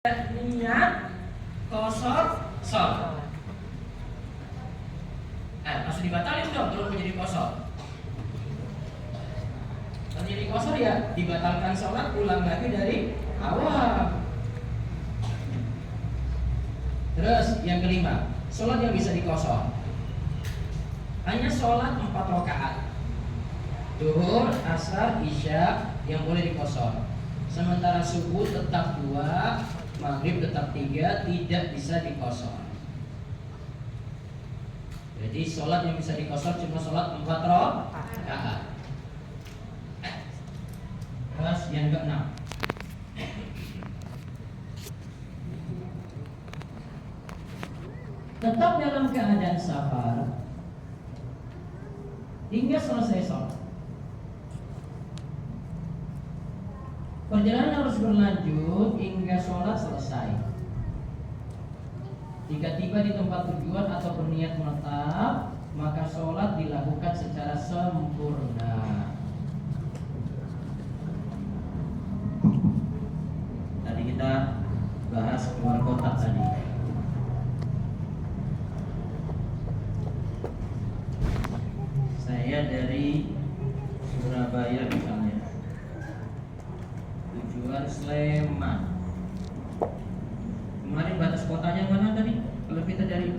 niat kosor sol. Langsung dibatalin dong kalau menjadi kosor. Kalau jadi kosor ya dibatalkan sholat, ulang lagi dari awal. Terus yang kelima, sholat yang bisa dikosor. Hanya sholat 4 rakaat, Zuhur, Asar, Isya yang boleh dikosor. Sementara subuh tetap 2, maghrib tetap 3, tidak bisa dikosor. Jadi sholat yang bisa dikosor cuma sholat 4 rakaat. Terus yang ke-6, tetap dalam keadaan safar hingga selesai sholat. Perjalanan harus berlanjut hingga sholat selesai. Jika tiba di tempat tujuan atau berniat menetap, maka sholat dilakukan secara sempurna. Tadi kita bahas keluar kota tadi. Saya dari Surabaya misalnya, tujuan Sleman. Kemarin batas kotanya mana tadi? Kalau kita dari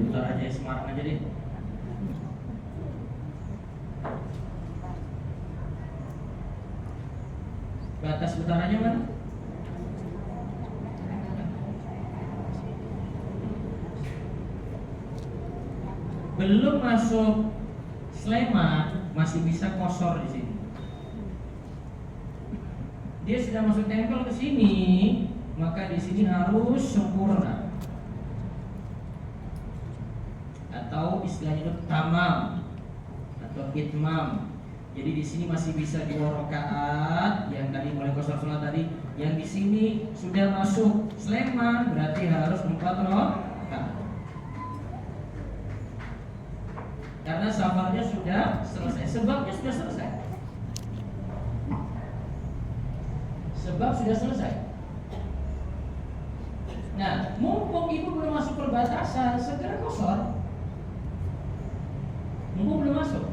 utara aja, Semarang aja deh. Batas utaranya mana? Belum masuk Sleman masih bisa kosor di sini. Dia sudah masuk tempel ke sini, maka di sini harus sempurna. Atau istilahnya itu tamam atau itmam. Jadi di sini masih bisa 2 rakaat yang tadi mulai kosor sholat tadi. Yang di sini sudah masuk Sleman berarti harus 4 rakaat. Karena safarnya sudah selesai, sebabnya sudah selesai. Sebab sudah selesai. Nah, mumpung ibu belum masuk perbatasan, segera kosor. Mumpung belum masuk.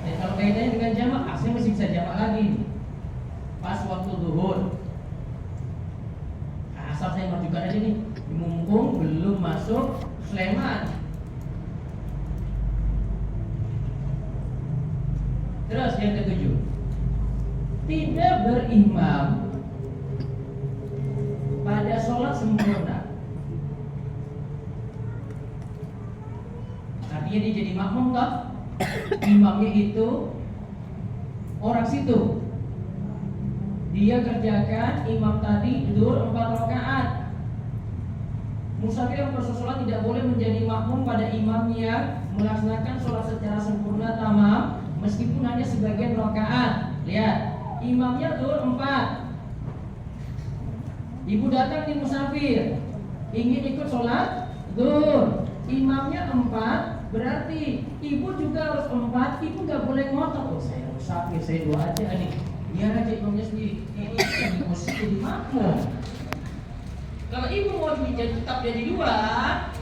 Dan kalau kaitannya dengan jamak, saya masih bisa jamak lagi. Pas waktu zuhur, asal saya majukan aja nih. Mumpung belum masuk Sleman. Terus yang ke-7, tidak berimam pada sholat sempurna. Artinya dia jadi makmum tak? Imamnya itu orang situ. Dia kerjakan imam tadi zuhur 4 rakaat. Musafir yang bersolat tidak boleh menjadi makmum pada imam yang melaksanakan sholat secara sempurna tamam, meskipun hanya sebagian rakaat. Lihat, imamnya zuhur 4. Ibu datang di musafir, ingin ikut sholat zuhur. Imamnya 4, berarti ibu juga harus 4. Ibu gak boleh ngotot. Oh, saya musafir, saya 2 aja nih. Biar aja imamnya sendiri. Ini yang posisi di makmum. Kalau ibu mau tetap jadi 2,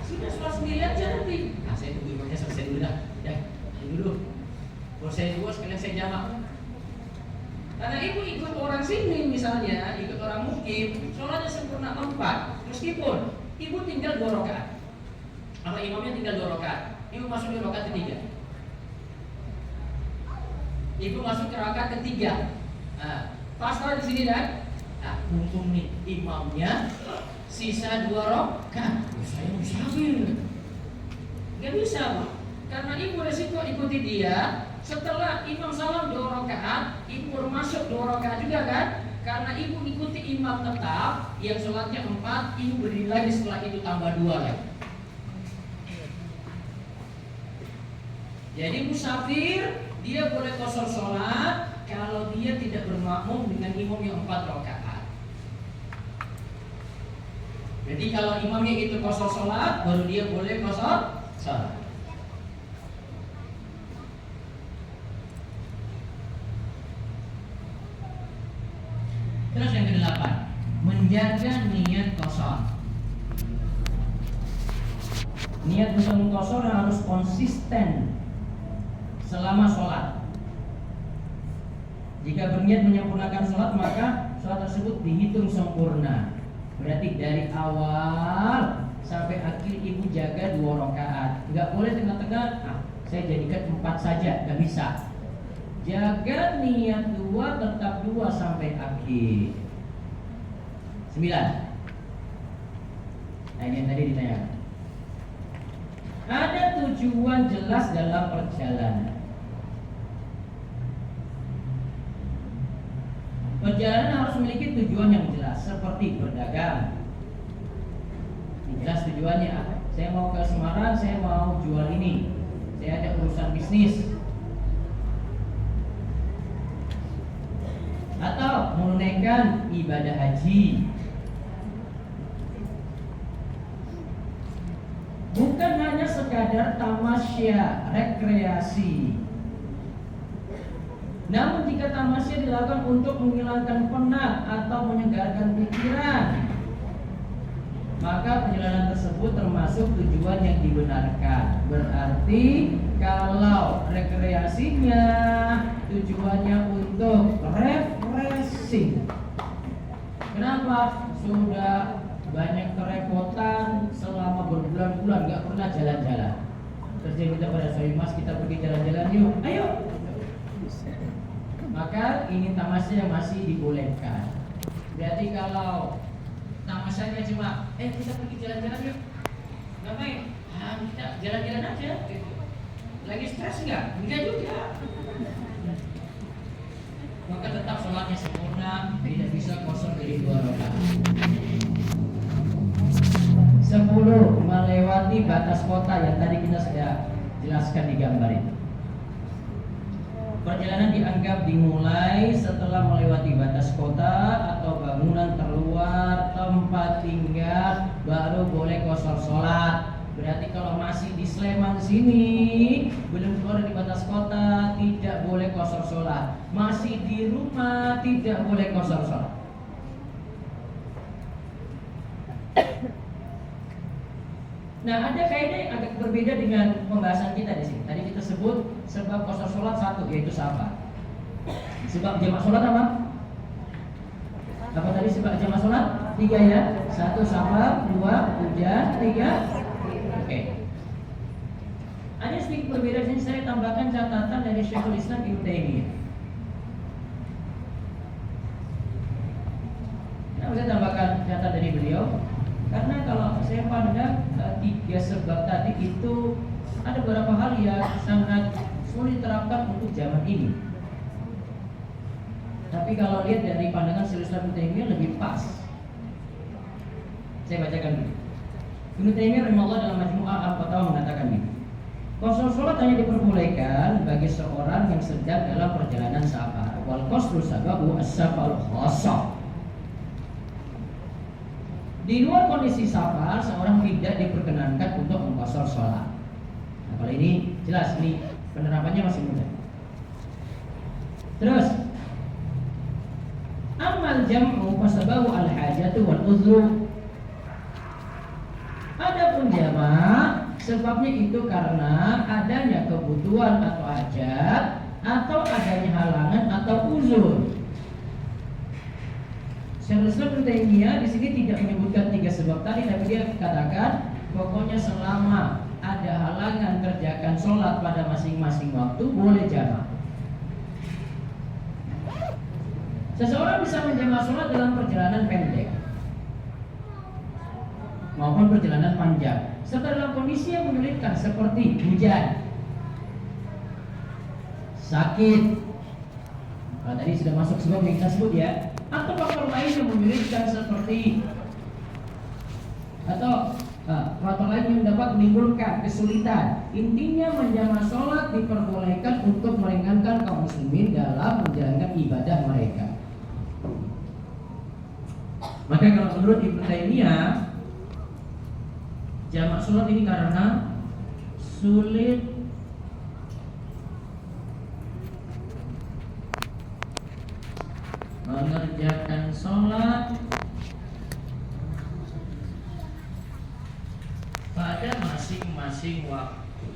sudah sholat sendiri aja nanti. Nah, saya tunggu imamnya selesai dulu dah. Ya, dulu. Kalau saya 2 sekalian saya jamak. Karena ibu ikut orang sini misalnya, ikut orang mukim, sholatnya sempurna 4, meskipun ibu tinggal 2 rakaat, atau imamnya tinggal 2 rakaat, ibu masuk di rakaat ketiga. Ibu masuk ke rakaat ketiga. Nah, pas di sini dan, nah, mumpung nih imamnya sisa 2 rakaat, saya musafir, nggak bisa, Pak. Karena ibu resiko ikuti dia. Setelah imam salam 2 rakaat, ibu baru masuk 2 rakaat juga kan? Karena ibu ikuti imam tetap yang sholatnya 4, ibu berdiri lagi setelah itu tambah 2 lagi. Jadi musafir dia boleh kosor sholat kalau dia tidak bermakmum dengan imam yang 4 rakaat. Jadi kalau imamnya itu kosor sholat, baru dia boleh kosor sholat. Terus yang ke-8, menjaga niat qashar. Niat untuk qashar harus konsisten selama sholat. Jika berniat menyempurnakan sholat, maka sholat tersebut dihitung sempurna. Berarti dari awal sampai akhir ibu jaga 2 rakaat. Nggak boleh tengah-tengah, saya jadikan 4 saja, nggak bisa. Jaga niat 2, tetap 2 sampai akhir. 9. Nah ini yang tadi ditanya. Ada tujuan jelas dalam perjalanan. Perjalanan harus memiliki tujuan yang jelas, seperti berdagang. Jelas tujuannya. Saya mau ke Semarang, saya mau jual ini. Saya ada urusan bisnis. Atau menunaikan ibadah haji. Bukan hanya sekadar tamasya, rekreasi. Namun jika tamasya dilakukan untuk menghilangkan penat atau menyegarkan pikiran, maka perjalanan tersebut termasuk tujuan yang dibenarkan. Berarti kalau rekreasinya tujuannya untuk refreshing. Kenapa? Sudah banyak kerepotan selama berbulan-bulan gak pernah jalan-jalan. Terus dia minta pada saya, Mas kita pergi jalan-jalan yuk. Ayo. Maka ini tamasya yang masih dibolehkan. Berarti kalau tamasyanya cuma kita pergi jalan-jalan yuk. Ngapain? Kita jalan-jalan aja. Lagi stres enggak? Enggak juga. Maka tetap sholatnya sempurna, tidak bisa kosong dari 2 rakaat. 10. Melewati batas kota yang tadi kita sudah jelaskan di gambar itu. Perjalanan dianggap dimulai setelah melewati batas kota atau bangunan terluar tempat tinggal, baru boleh qashar sholat. Berarti kalau masih di Sleman sini, belum keluar dari batas kota, tidak boleh qashar sholat. Masih di rumah, tidak boleh qashar sholat. Nah, ada kaidah yang agak berbeda dengan pembahasan kita di sini. Tadi kita sebut sebab qashar sholat 1, yaitu safar. Sebab jamak sholat apa? Apa tadi sebab jamak sholat? 3 ya. 1 safar, 2 hujan, 3. Oke. Ada sedikit berbeda di sini. Saya tambahkan catatan dari Syekhul Islam Ibnu Taimiyah. Kenapa saya tambahkan catatan dari beliau? Karena kalau saya pandang 3 sebab tadi itu ada beberapa hal yang sangat sulit diterapkan untuk zaman ini. Tapi kalau lihat dari pandangan Syekhul Islam Ibnu Taimiyah lebih pas. Saya bacakan dulu. Ibnu Taimiyah rahimahullah dalam Majmu'ah Al-Fatawa mengatakan ini. Qashar sholat hanya diperbolehkan bagi seorang yang sedang dalam perjalanan safar. Wal qasru sababu as-safar khassah. Di luar kondisi safar, seorang tidak diperkenankan untuk mengqashar sholat. Nah, kalau ini jelas, ini penerapannya masih mudah. Terus, amal jam'u fasabahu al-hajatu wal uzru. Adapun jamak, sebabnya itu karena adanya kebutuhan atau hajat, atau adanya halangan atau uzur. Syekhul Islam Ibnu Taimiyah di sini tidak menyebutkan 3 sebab tadi, tapi dia katakan pokoknya selama ada halangan kerjakan sholat pada masing-masing waktu boleh jamak. Seseorang bisa menjamak sholat dalam perjalanan pendek maupun perjalanan panjang, serta dalam kondisi yang menyulitkan seperti hujan, sakit. Nah, tadi sudah masuk sebab yang kita sebut ya. Atau faktor lain yang menyulitkan seperti faktor lain yang dapat menimbulkan kesulitan. Intinya menjamak sholat diperbolehkan untuk meringankan kaum muslimin dalam menjalankan ibadah mereka. Maka kalau menurut Ibnu Taimiyah, jamak sholat ini karena sulit mengerjakan sholat masing-masing waktu.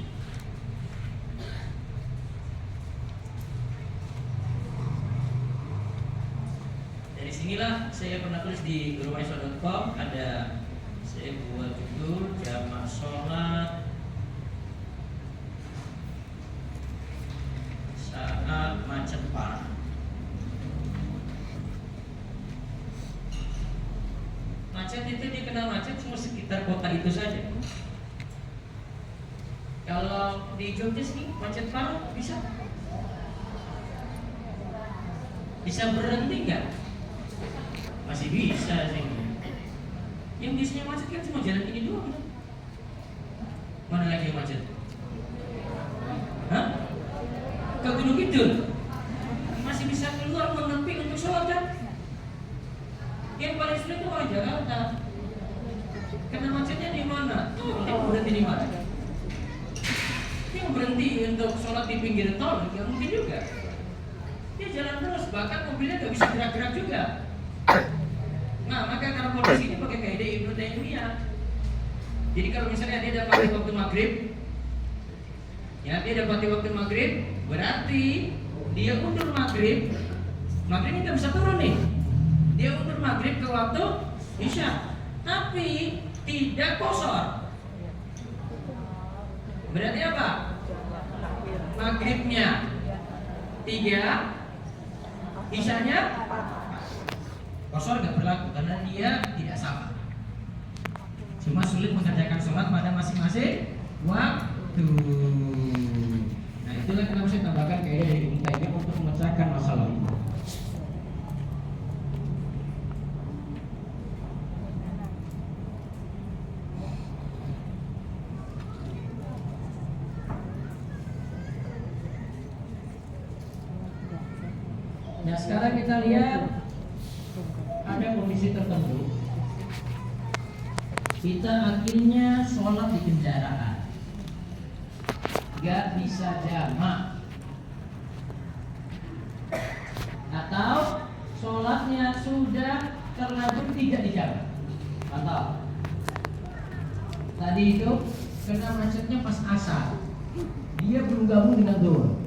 Dari sinilah saya pernah tulis di gurumaiswa.com, ada saya buat judul jamak sholat saat macet parah. Macet itu dikenal macet cuma sekitar kota itu saja. Kalau di Jogja sini macet parah bisa berhenti nggak? Masih bisa sih. Yang biasanya macet kan cuma jalan ini doang. Mana lagi yang macet? Hah? Ke Gunung Kidul masih bisa keluar menepi untuk sholat kan? Yang paling sulit itu orang Jakarta. Karena macetnya di mana? Yang berhenti di mana? Yang berhenti untuk sholat di pinggir tol, nggak mungkin juga. Dia jalan terus, bahkan mobilnya nggak bisa gerak-gerak juga. Nah, maka karena polisi ini pakai kaidah Ibnu Taimiyah. Jadi kalau misalnya dia dapati waktu maghrib, ya dia dapati waktu maghrib, berarti dia undur maghrib. Maghribnya nggak bisa turun nih. Dia undur maghrib ke waktu isya, tapi tidak kosor. Berarti apa? Maghribnya 3, isyanya kosor nggak berlaku karena dia tidak sama. Cuma sulit mengerjakan sholat pada masing-masing waktu. Nah itulah kenapa saya tambahkan kaidah dari Ibnu Taimiyah untuk memecahkan masalah ini. Nah sekarang kita lihat ada kondisi tertentu kita akhirnya sholat di kendaraan, gak bisa jamak, atau sholatnya sudah terlanjur tidak dijamak. Contoh tadi itu kena macetnya pas asar, dia belum gabung dengan zuhur,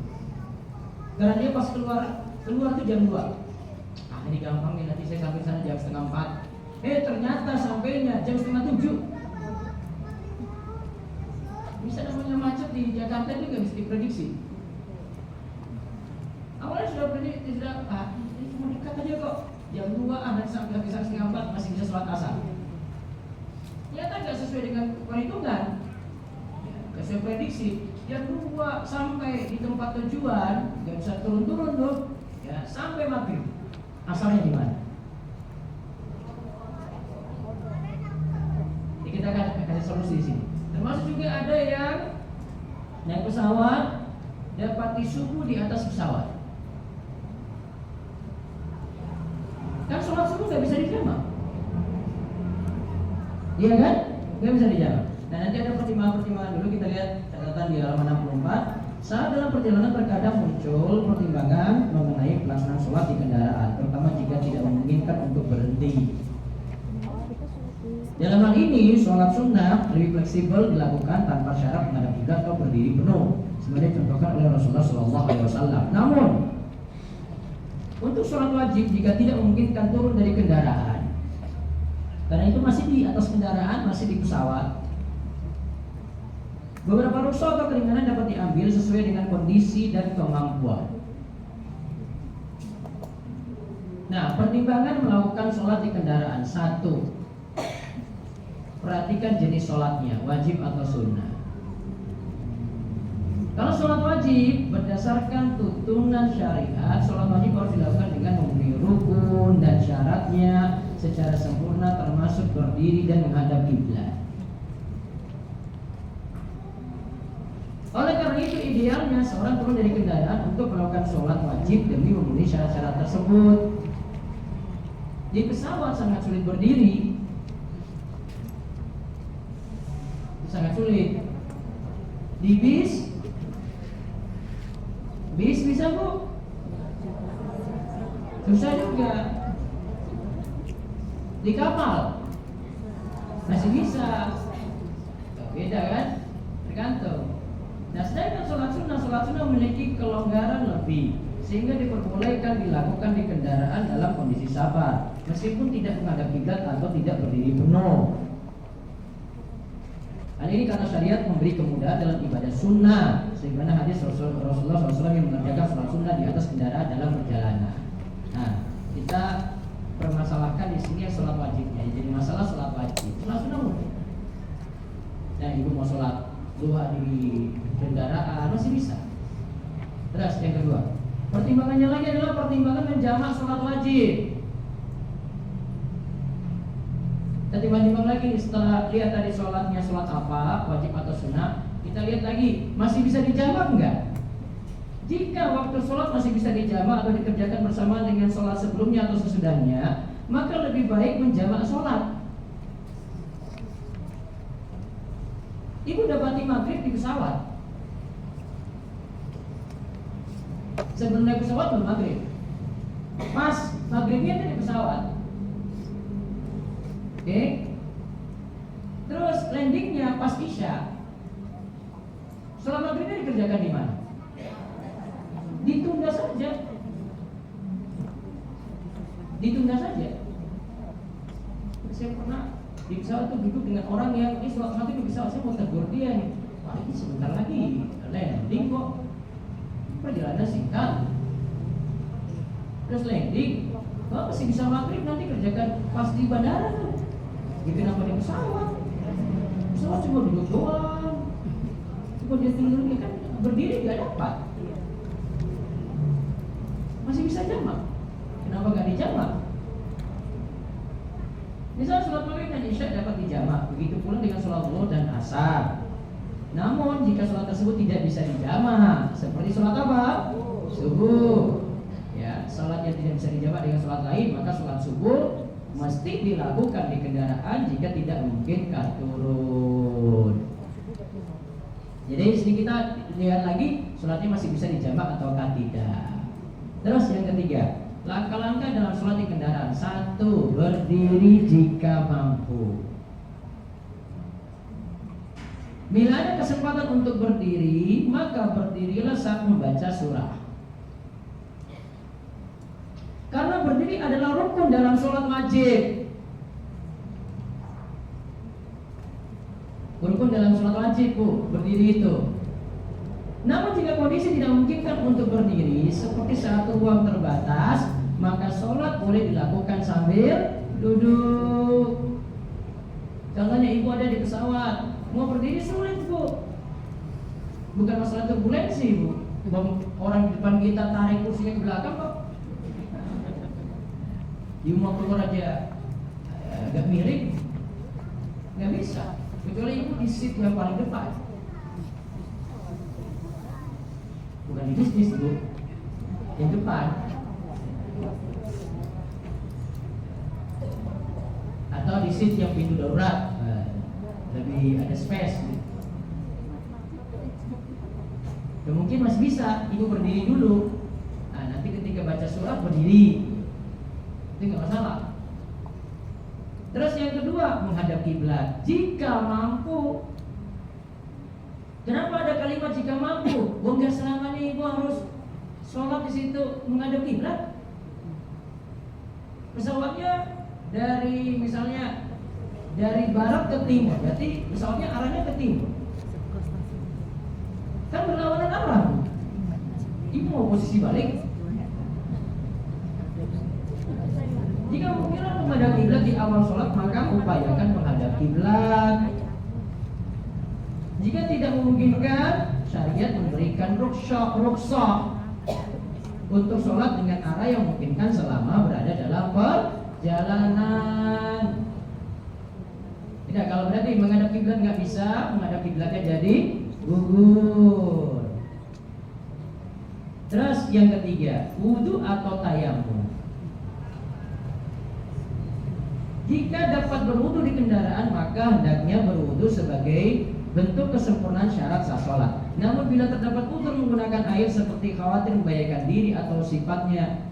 karena dia pas keluar tuh jam 2. Ini gampang nih, nanti saya sampai sana jam 3:30. Ternyata sampainya jam 6:30. Bisa namanya macet di Jakarta itu nggak bisa diprediksi. Awalnya sudah prediksi, ini cuma dekat aja kok. Jam 2 nanti sampai bisa 3:30 masih bisa sholat asar. Ternyata nggak sesuai dengan perhitungan, nggak sesuai prediksi. Jam 2 sampai di tempat tujuan nggak bisa turun-turun tuh. Ya, sampai maghrib. Asalnya di mana? Jadi kita akan kasih solusi di sini. Termasuk juga ada yang naik pesawat dapati subuh di atas pesawat. Kan sholat subuh nggak bisa dijamak, iya kan? Nggak bisa dijamak. Nah nanti ada pertimbangan-pertimbangan dulu, kita lihat catatan di halaman 64. Saat dalam perjalanan terkadang muncul pertimbangan mengenai pelaksanaan sholat di kendaraan, terutama jika tidak memungkinkan untuk berhenti. Dalam hal ini, sholat sunnah lebih fleksibel dilakukan tanpa syarat menghadap kiblat atau berdiri penuh, sebenarnya dicontohkan oleh Rasulullah SAW. Namun, untuk sholat wajib jika tidak memungkinkan turun dari kendaraan, karena itu masih di atas kendaraan, masih di pesawat, beberapa rukhsah atau keringanan dapat diambil sesuai dengan kondisi dan kemampuan. Nah, pertimbangan melakukan sholat di kendaraan. 1. Perhatikan jenis sholatnya, wajib atau sunnah. Kalau sholat wajib berdasarkan tuntunan syariat, sholat wajib harus dilakukan dengan memenuhi rukun dan syaratnya secara sempurna, termasuk berdiri dan menghadap kiblat. Oleh karena itu idealnya seorang turun dari kendaraan untuk melakukan sholat wajib demi memenuhi syarat-syarat tersebut. Di pesawat sangat sulit berdiri, sangat sulit. Di bis bisa bu, susah juga. Di kapal masih bisa, beda kan? tergantung. Nah, sedangkan sholat sunnah memiliki kelonggaran lebih, sehingga diperbolehkan dilakukan di kendaraan dalam kondisi safar, meskipun tidak menghadap kiblat atau tidak berdiri penuh. Hal ini karena syariat memberi kemudahan dalam ibadah sunnah, sebagaimana hadis Rasulullah SAW yang mengerjakan sholat sunnah di atas kendaraan dalam perjalanan. Nah, kita permasalahkan di sini sholat wajibnya. Jadi masalah sholat wajib, sholat sunnah mungkin. Nah, ibu mau sholat duha di kendaraan masih bisa. Terus yang kedua, pertimbangannya lagi adalah pertimbangan menjamak sholat wajib. Kita timbang-timbang lagi setelah lihat tadi sholatnya sholat apa, wajib atau sunnah, kita lihat lagi masih bisa dijamak enggak? Jika waktu sholat masih bisa dijamak atau dikerjakan bersama dengan sholat sebelumnya atau sesudahnya, maka lebih baik menjamak sholat. Ibu dapati maghrib di pesawat. Sebelum naik pesawat belum maghrib. Pas maghribnya itu di pesawat. Oke. Terus landingnya pas isya. Sholat maghribnya dikerjakan di mana? Ditunda saja. Ditunda saja. Saya pernah di pesawat itu duduk dengan orang yang sholat maghrib di pesawat. Saya mau tegur dia nih. Wah, ini sebentar lagi landing kok. Perjalanan singkat. Terus landing, kalau masih bisa maghrib nanti kerjakan pas di bandara tuh. Gitu kenapa di pesawat? Pesawat cuma duduk doang. Cuma dia tinggalnya kan berdiri nggak dapat. Masih bisa jamak. Kenapa nggak dijamak? Misal sholat maghrib dan isya dapat dijamak, begitu pula dengan sholat zuhur dan asar. Namun jika sholat tersebut tidak bisa dijamak, seperti sholat apa? Subuh. Ya, sholat yang tidak bisa dijamak dengan sholat lain, maka sholat subuh mesti dilakukan di kendaraan jika tidak memungkinkan turun. Jadi sini kita lihat lagi sholatnya masih bisa dijamak ataukah tidak. Terus yang ketiga, langkah-langkah dalam sholat di kendaraan. 1. Berdiri jika mampu. Bila ada kesempatan untuk berdiri, maka berdirilah saat membaca surah. Karena berdiri adalah rukun dalam sholat wajib. Rukun dalam sholat wajib, Bu, berdiri itu. Namun jika kondisi tidak memungkinkan untuk berdiri, seperti saat ruang terbatas, maka sholat boleh dilakukan sambil duduk. Contohnya ibu ada di pesawat, mau berdiri sulit, Bu. Bukan masalah turbulensi, Bu. Orang di depan kita tarik kursinya ke belakang kok. Ibu mau keluar aja agak miring, nggak bisa. Kecuali ibu di seat yang paling depan. Bukan di bisnis, Bu, yang depan. Atau di seat yang pintu darurat, lebih ada space. Ya, mungkin masih bisa ibu berdiri dulu. Nah, nanti ketika baca surah berdiri, itu nggak masalah. Terus yang kedua, menghadap kiblat jika mampu. Kenapa ada kalimat jika mampu? Nggak selamanya ibu harus sholat di situ menghadap kiblat. Pesawatnya dari misalnya dari barat ke timur, berarti pesawatnya arahnya ke timur. Kan berlawanan arah. Ibu mau posisi balik. Jika memungkinkan menghadap kiblat di awal sholat, maka upayakan menghadap kiblat. Jika tidak memungkinkan, syariat memberikan rukhsah untuk sholat dengan arah yang memungkinkan selama berada dalam perjalanan. Tidak, kalau berarti menghadap kiblat nggak bisa, menghadap kiblatnya jadi gugur. Terus yang ketiga, wudu atau tayamum. Jika dapat berwudu di kendaraan, maka hendaknya berwudu sebagai bentuk kesempurnaan syarat sah sholat. Namun bila terdapat uzur menggunakan air seperti khawatir membahayakan diri atau sifatnya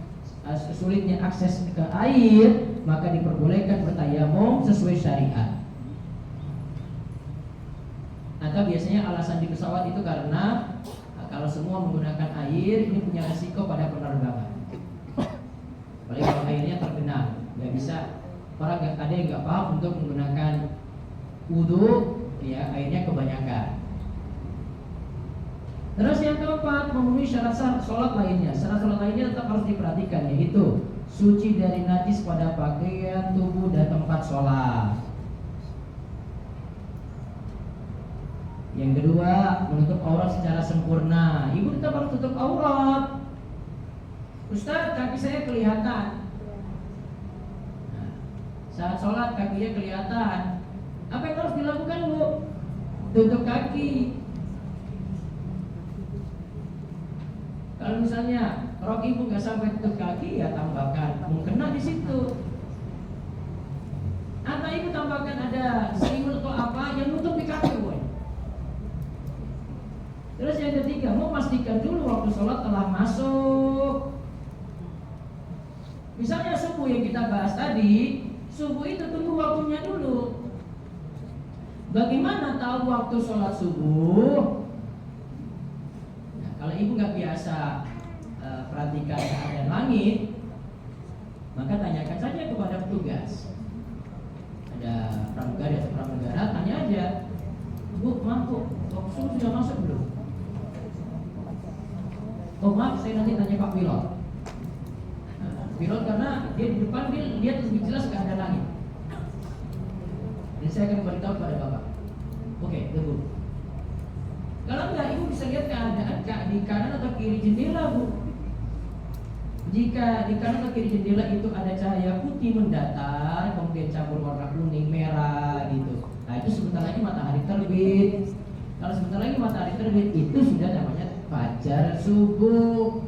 sulitnya akses ke air, maka diperbolehkan bertayamum sesuai syariat. Atau Maka biasanya alasan di pesawat itu karena kalau semua menggunakan air ini punya resiko pada penerbangan. Apalagi kalau airnya tergenang, nggak bisa. Orang ada yang nggak paham untuk menggunakan wudhu, ya airnya kebanyakan. Terus yang keempat, memenuhi syarat sholat lainnya. Syarat sholat lainnya tetap harus diperhatikan, yaitu suci dari najis pada pakaian, tubuh, dan tempat sholat. Yang kedua, menutup aurat secara sempurna. Ibu tetap harus tutup aurat. Ustaz, kaki saya kelihatan. Nah, saat sholat kakinya kelihatan. Apa yang harus dilakukan, Bu? Tutup kaki. Kalau misalnya rok ibu nggak sampai tutup kaki, ya tambahkan mukena di situ. Atau ibu tambahkan ada selimut atau apa yang nutup di kaki, Bu. Terus yang ketiga, mau pastikan dulu waktu sholat telah masuk. Misalnya subuh yang kita bahas tadi, subuh itu tunggu waktunya dulu. Bagaimana tahu waktu sholat subuh? Nah, kalau ibu nggak biasa perhatikan keadaan langit, maka tanyakan saja kepada petugas. Ada pramugari atau pramugara, tanya aja, Bu, maaf Bu, waktu subuh sudah masuk belum? Oh maaf, saya nanti tanya Pak Pilot. Pilot karena dia di depan, dia lihat lebih jelas keadaan langit. Dan saya akan beritahu kepada Bapak. Oke, tunggu. Kalau enggak, ibu bisa lihat keadaan di kanan atau kiri jendela, Bu. Jika di kanan atau kiri jendela itu ada cahaya putih mendatar, kemudian campur warna kuning, merah gitu. Nah itu sebentar lagi matahari terbit. Kalau sebentar lagi matahari terbit, itu sudah namanya fajar subuh.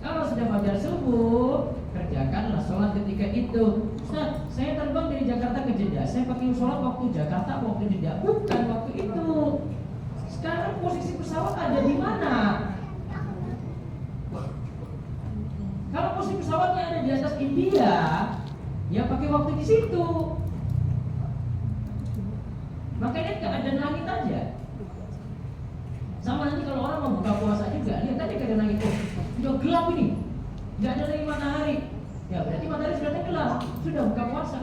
Kalau sudah fajar subuh, kerjakanlah sholat ketika itu. Ustaz, saya terbang dari Jakarta ke Jeddah, saya pakai sholat waktu Jakarta, waktu Jeddah. Bukan waktu itu. Sekarang posisi pesawat ada di mana? Kalau posisi pesawatnya ada di atas India, ya pakai waktu di situ. Makanya keadaan langit aja. Sama nanti kalau orang mau buka puasa juga, lihat tadi keadaan langit itu udah gelap ini, nggak ada lagi matahari. Ya berarti matahari sudah tenggelam, sudah buka puasa.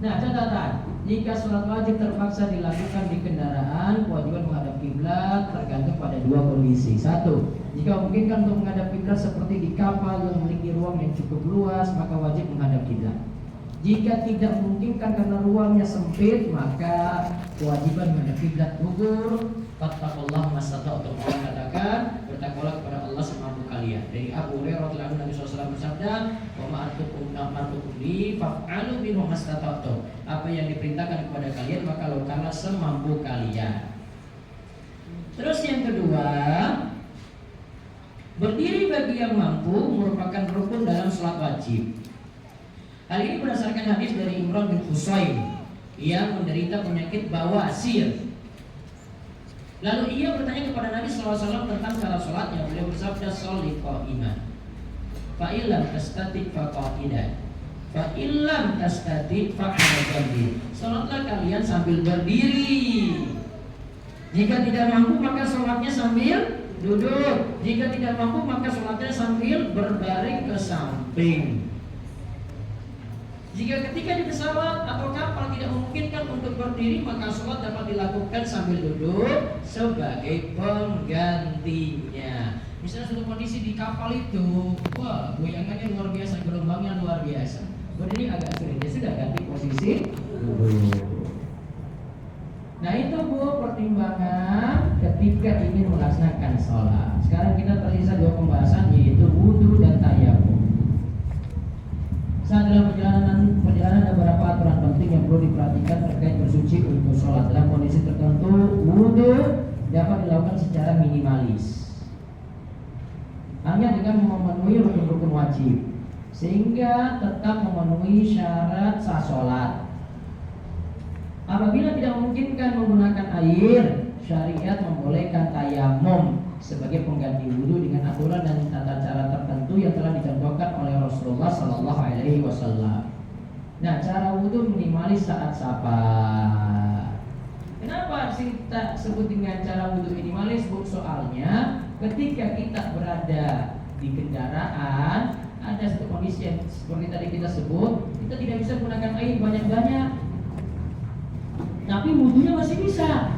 Nah catatan, jika sholat wajib terpaksa dilakukan di kendaraan, kewajiban menghadap kiblat tergantung pada dua kondisi. Satu, jika memungkinkan untuk menghadap kiblat seperti di kapal yang memiliki ruang yang cukup luas, maka wajib menghadap kiblat. Jika tidak memungkinkan karena ruangnya sempit, maka kewajiban menghadap kiblat gugur. Fattaqullaha mastata'tum. Allah katakan, bertakwalah kepada Allah semampu kalian. Dari Abu Hurairah radhiyallahu anhu Nabi SAW bersabda, "Wa ma'atukum li fa'alu minhu mastata'tum." Apa yang diperintahkan kepada kalian maka lakukanlah semampu kalian. Terus yang kedua, berdiri bagi yang mampu merupakan rukun dalam sholat wajib. Hal ini berdasarkan hadis dari Imran bin Husain yang menderita penyakit bawasir. Lalu ia bertanya kepada Nabi SAW tentang cara sholatnya. Beliau bersabda, "Sholli qa'iman, fa illam tastatik fa qa'idan, fa illam tastatik fa 'ala jambi." Sholatlah kalian sambil berdiri. Jika tidak mampu maka sholatnya sambil duduk. Jika tidak mampu maka sholatnya sambil berbaring ke samping. Jika ketika di pesawat atau kapal tidak memungkinkan untuk berdiri, maka sholat dapat dilakukan sambil duduk sebagai penggantinya. Misalnya suatu kondisi di kapal itu, wah goyangannya luar biasa, gelombangnya luar biasa, berdiri agak sulit, dia sudah ganti posisi duduk. Nah itu Bu pertimbangan ketika ingin melaksanakan sholat. Sekarang kita tersisa dua pembahasan, yaitu wudhu dan tayamum. Saat dalam perjalanan ada beberapa aturan penting yang perlu diperhatikan terkait bersuci untuk sholat. Dalam kondisi tertentu, wudhu dapat dilakukan secara minimalis, hanya dengan memenuhi rukun-rukun wajib, sehingga tetap memenuhi syarat sah sholat. Apabila tidak memungkinkan menggunakan air, syariat membolehkan tayamum sebagai pengganti wudhu dengan aturan dan tata cara tertentu yang telah dicontohkan oleh Rasulullah Sallallahu Alaihi Wasallam. Nah, cara wudhu minimalis saat safar. Kenapa kita sebut dengan cara wudhu minimalis, Bu? Soalnya ketika kita berada di kendaraan, ada satu kondisi yang seperti tadi kita sebut, kita tidak bisa menggunakan air banyak-banyak, tapi wudhunya masih bisa.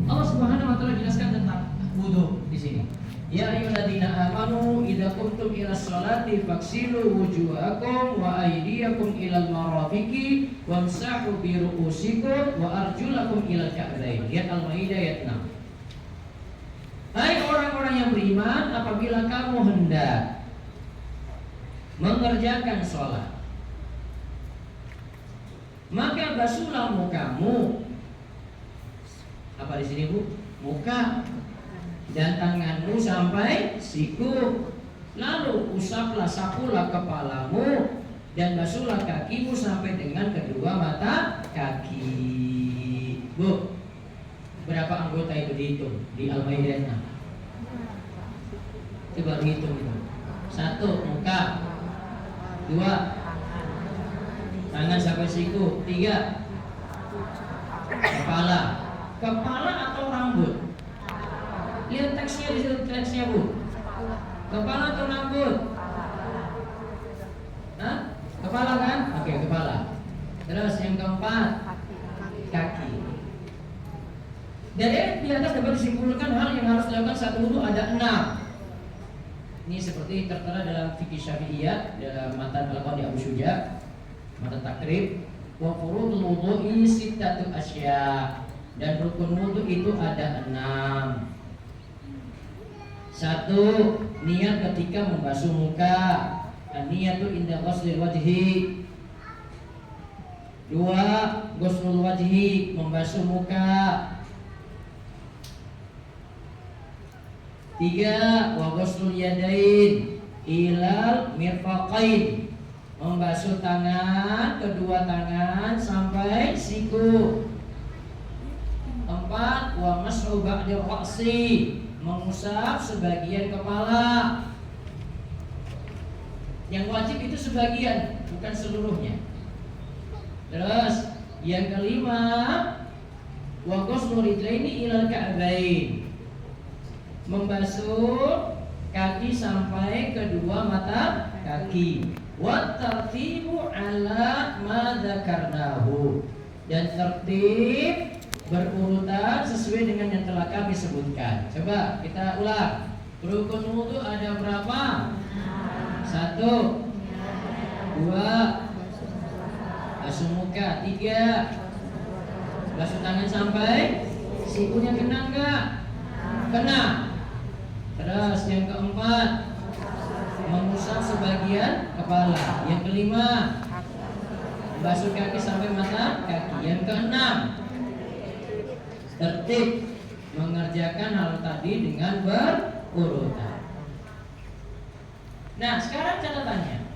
Allah Subhanahu wa taala jelaskan tentang wudhu di sini. Ya ayyuhalladzina amanu idza qumtum ila sholati faghsilu wujuhakum wa aydiyakum ilal marafiqi wamsahu bi ru'usikum wa arjulakum ilal ka'bayn. Lihat Al-Maidah ayat 6. Hai orang-orang yang beriman, apabila kamu hendak mengerjakan sholat, maka basuhlah mukamu. Apa di sini, Bu? Muka dan tanganmu sampai siku. Lalu usaplah, sapulah kepalamu dan basuhlah kakimu sampai dengan kedua mata kaki. Bu, berapa anggota itu dihitung di Al-Maidah? Coba hitung itu. 1, muka. 2, tangan sampai siku. 3, kepala. Kepala atau rambut? Lihat teksnya di situ, teksnya, Bu. Kepala atau rambut? Hah? Kepala kan? Oke, kepala. Terus yang keempat, kaki. Dari di atas dapat disimpulkan hal yang harus dilakukan saat wudhu ada 6. Ini seperti tertera dalam fikih Syafi'iyah dalam matan Al-Qadi Abu Syuja, matan takrib. Wa furudul wudhu'i sittatu asya. Dan rukun wudhu itu ada 6. 1, niat ketika membasuh muka. An-niyatu inda ghuslil wajhi. 2, ghuslul wajhi, membasuh muka. 3, wa ghuslul yadain ilal mirfaqain, membasuh tangan, kedua tangan sampai siku. 4, wa mas'u ba'dil ra'si, mengusap sebagian kepala. Yang wajib itu sebagian, bukan seluruhnya. Terus yang kelima, wa ghuslu rijlaini ilal ka'bain, membasuh kaki sampai kedua mata kaki. Wa tartibu ala ma dzakarnahu, dan tertib berurutan sesuai dengan yang telah kami sebutkan. Coba kita ulang. Rukun wudu ada berapa? 1, 2, basuh muka. 3, basuh tangan sampai sikunya. Kena enggak? Kena. Terus yang keempat, mengusap sebagian kepala. Yang kelima, basuh kaki sampai mata kaki. Yang keenam, tertib mengerjakan hal tadi dengan berurutan. Nah, sekarang catatannya.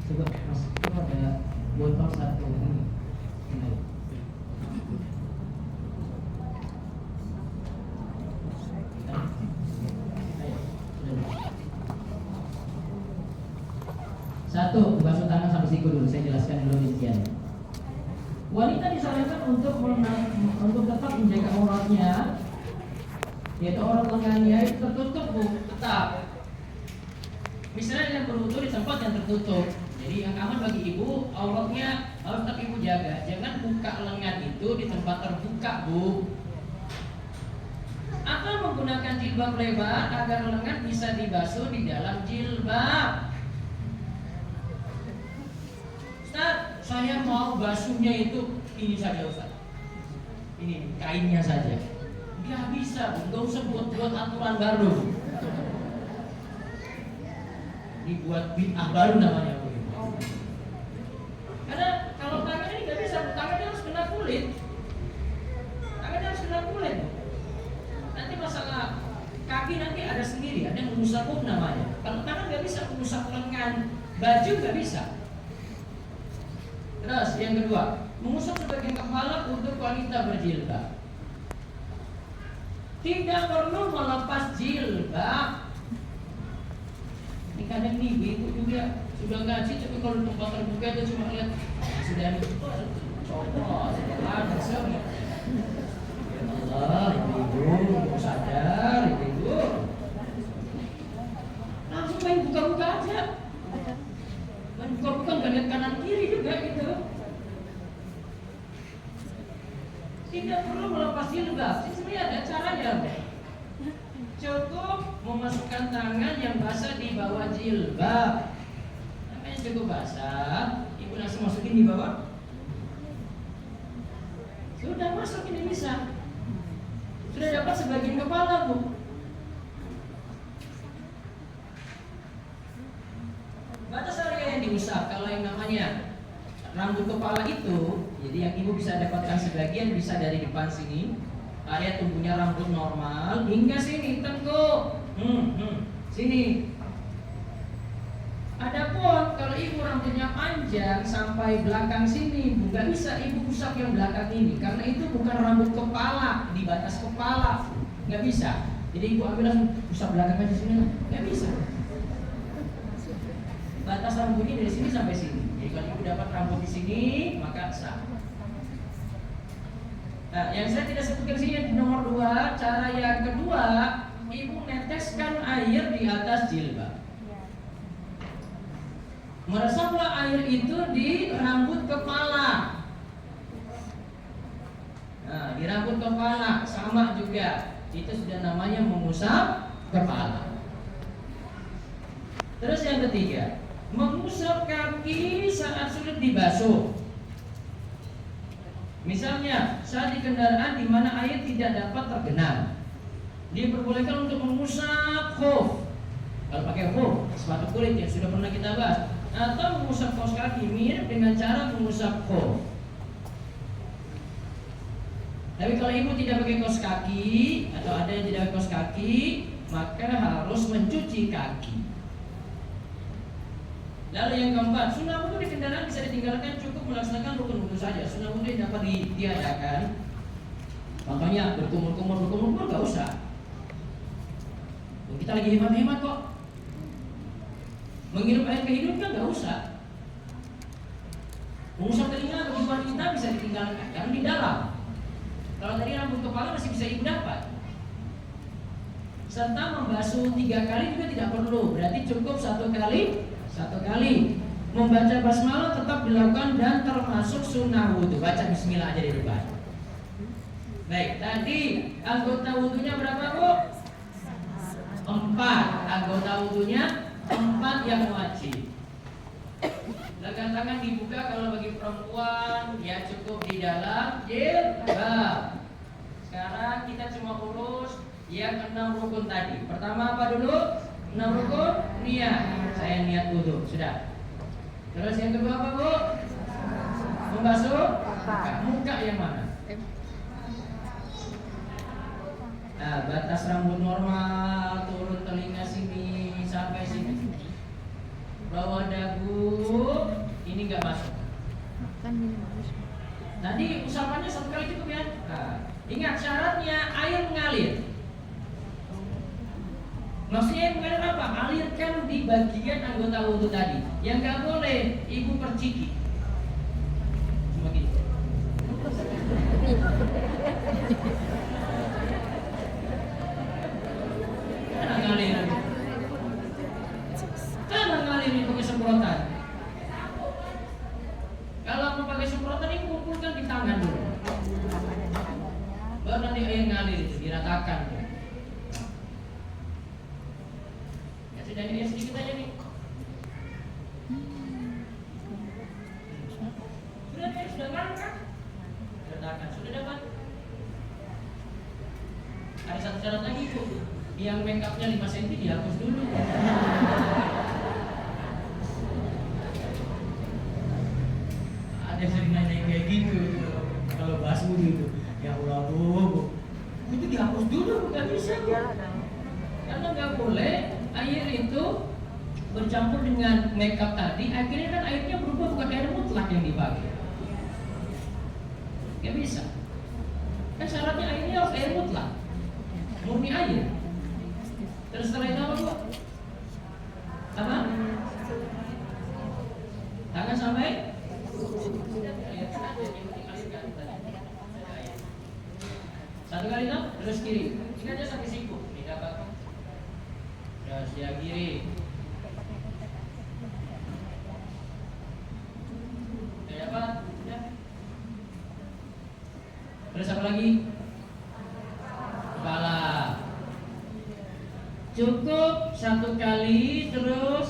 Coba Mas, itu ada botol 1 ini. Satu, basuh tangan sampai siku dulu. Saya jelaskan dulu rinciannya. Wanita disarankan untuk tetap menjaga auratnya, yaitu aurat lengannya itu tertutup, Bu, tetap. Misalnya yang berwudu di tempat yang tertutup. Jadi yang aman bagi ibu, auratnya harus tetap ibu jaga. Jangan buka lengan itu di tempat terbuka, Bu. Atau menggunakan jilbab lebar agar lengan bisa dibasuh di dalam jilbab. Ustaz, saya mau basuhnya itu ini saja, Ustaz. Ini kainnya saja. Gak bisa, Bu. Gak usah buat aturan baru. Ini buat bid'ah baru namanya, Bu. Karena kalau tangan ini gak bisa, Bu. Tangannya harus kena kulit. Tangannya harus kena kulit, Bu. Nanti masalah kaki nanti ada sendiri, ada yang mengusap namanya. Kalau tangan gak bisa mengusap lengan, baju gak bisa. Terus yang kedua, mengusap sebagian kepala untuk wanita berjilbab. Tidak perlu melepas jilbab. Ini kadang nih ibu juga sudah ngaji, tapi kalau tempat terbuka itu cuma lihat sudah ada copot, ada semua. Ya Allah, ibu sadar, ibu. Langsung main buka-buka aja. Main buka-buka nggak lihat kanan kiri juga gitu. Tidak perlu melepas jilbab. Sebenarnya ada caranya. Cukup memasukkan tangan yang basah di bawah jilbab. Tangannya cukup basah, ibu langsung masukin di bawah. Sudah masuk, ini bisa. Sudah dapat sebagian kepala, Bu. Batas area yang diusap, kalau yang namanya rambut kepala itu, jadi yang ibu bisa dapatkan sebagian bisa dari depan sini, area tumbuhnya rambut normal hingga sini tengkuk, sini. Adapun kalau ibu rambutnya panjang sampai belakang sini, nggak bisa ibu usap yang belakang ini, karena itu bukan rambut kepala, di batas kepala, nggak bisa. Jadi ibu ambil langsung usap belakang aja sini, nggak bisa. Batas rambutnya dari sini sampai sini. Jadi kalau ibu dapat rambut di sini, maka sah. Nah, yang saya tidak sebutkan sini di nomor 2, cara yang kedua, ibu neteskan air di atas jilbab. Meresaplah air itu di rambut kepala. Nah, di rambut kepala sama juga. Itu sudah namanya mengusap kepala. Terus yang ketiga, mengusap kaki saat sulit dibasuh. Misalnya saat di kendaraan di mana air tidak dapat tergenang, diperbolehkan untuk mengusap khuf. Kalau pakai khuf, sepatu kulit yang sudah pernah kita bahas, atau mengusap kaos kaki mirip dengan cara mengusap khuf. Tapi kalau ibu tidak pakai kaos kaki atau ada yang tidak pakai kaos kaki, maka harus mencuci kaki. Lalu yang keempat, sunnah wudu di kendaraan bisa ditinggalkan, cukup melaksanakan rukun wudu saja. Sunnah wudu yang dapat diadakan, makanya berkumur nggak usah. Kita lagi hemat-hemat kok. Menghirup air ke hidung kan nggak usah. Mengusap telinga bagi wanita bisa ditinggalkan karena di dalam. Kalau tadi rambut kepala masih bisa ibu dapat. Serta membasuh 3 kali juga tidak perlu, berarti cukup 1 kali. Membaca basmalah tetap dilakukan dan termasuk sunnah wudu. Baca bismillah aja di depan. Baik, tadi anggota wudunya berapa, Bu? 4. Anggota wudunya 4 yang wajib. Lengan tangan dibuka kalau bagi perempuan ya cukup di dalam jilbab. Sekarang kita cuma urus yang 6 rukun tadi. Pertama apa dulu? 6 rukun niat. Saya niat wudu, sudah. Terus yang kedua apa, Bu? Membasuh muka yang mana? Nah, batas rambut normal, turun telinga sini sampai sini. Bawah dagu ini nggak masuk. Tadi usapannya 1 kali cukup ya. Nah, ingat syaratnya air mengalir. Maksudnya mengalir apa? Alirkan di bagian anggota wudu tadi. Yang nggak boleh ibu perciki. Cuma gini. Kan ngalir ini pakai semprotan. Kalau mau pakai semprotan ini kumpulkan di tangan dulu. Baru nanti air ngalir itu diratakan. Ya sudah ini sedikit aja nih. Sudah kan? Ratakan sudah dapat. Ada satu syarat lagi, Bu. Yang make upnya 5 cm dihapus dulu. Ada sering nanya kayak gitu. Kalau bahas wudu, ya Allah, Bu, itu dihapus dulu, nggak bisa, Bu. Karena nggak boleh air itu bercampur dengan make up tadi. Akhirnya kan airnya berubah bukan air mutlak yang dipakai. Nggak bisa. Kan syaratnya airnya harus air mutlak. demi air. Terus setelah itu apa Bu? Apa? Tangan sampai satu kali dong, terus kiri. Ini aja sampai siku. Ini dapat. Terus yang kiri. Udah dapat? Ya. Terus apa lagi? Kepala. Cukup satu kali terus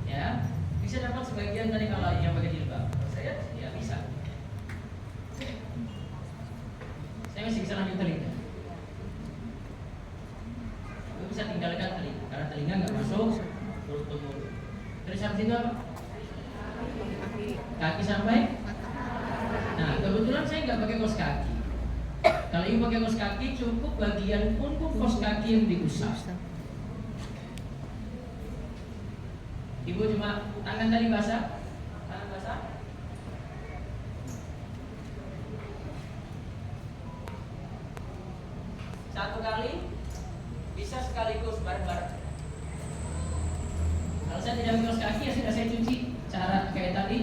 ya. Bisa dapat sebagian tadi kalau yang pakai jilbab. Kalau saya ya bisa. Saya masih bisa lanjut telinga. Aku bisa tinggalkan telinga karena telinga nggak masuk mulut ke mulut. Terus habis itu apa? Kaki sampai. Nah kebetulan saya nggak pakai kaos kaki. Kalau ibu pakai kaos kaki cukup bagian punggung kaos kaki yang diusap. Ibu cuma tangan tadi basah, tangan basah. Satu kali bisa sekaligus bareng-bareng. Kalau saya tidak pakai kaos kaki ya sudah saya cuci. Cara kayak tadi,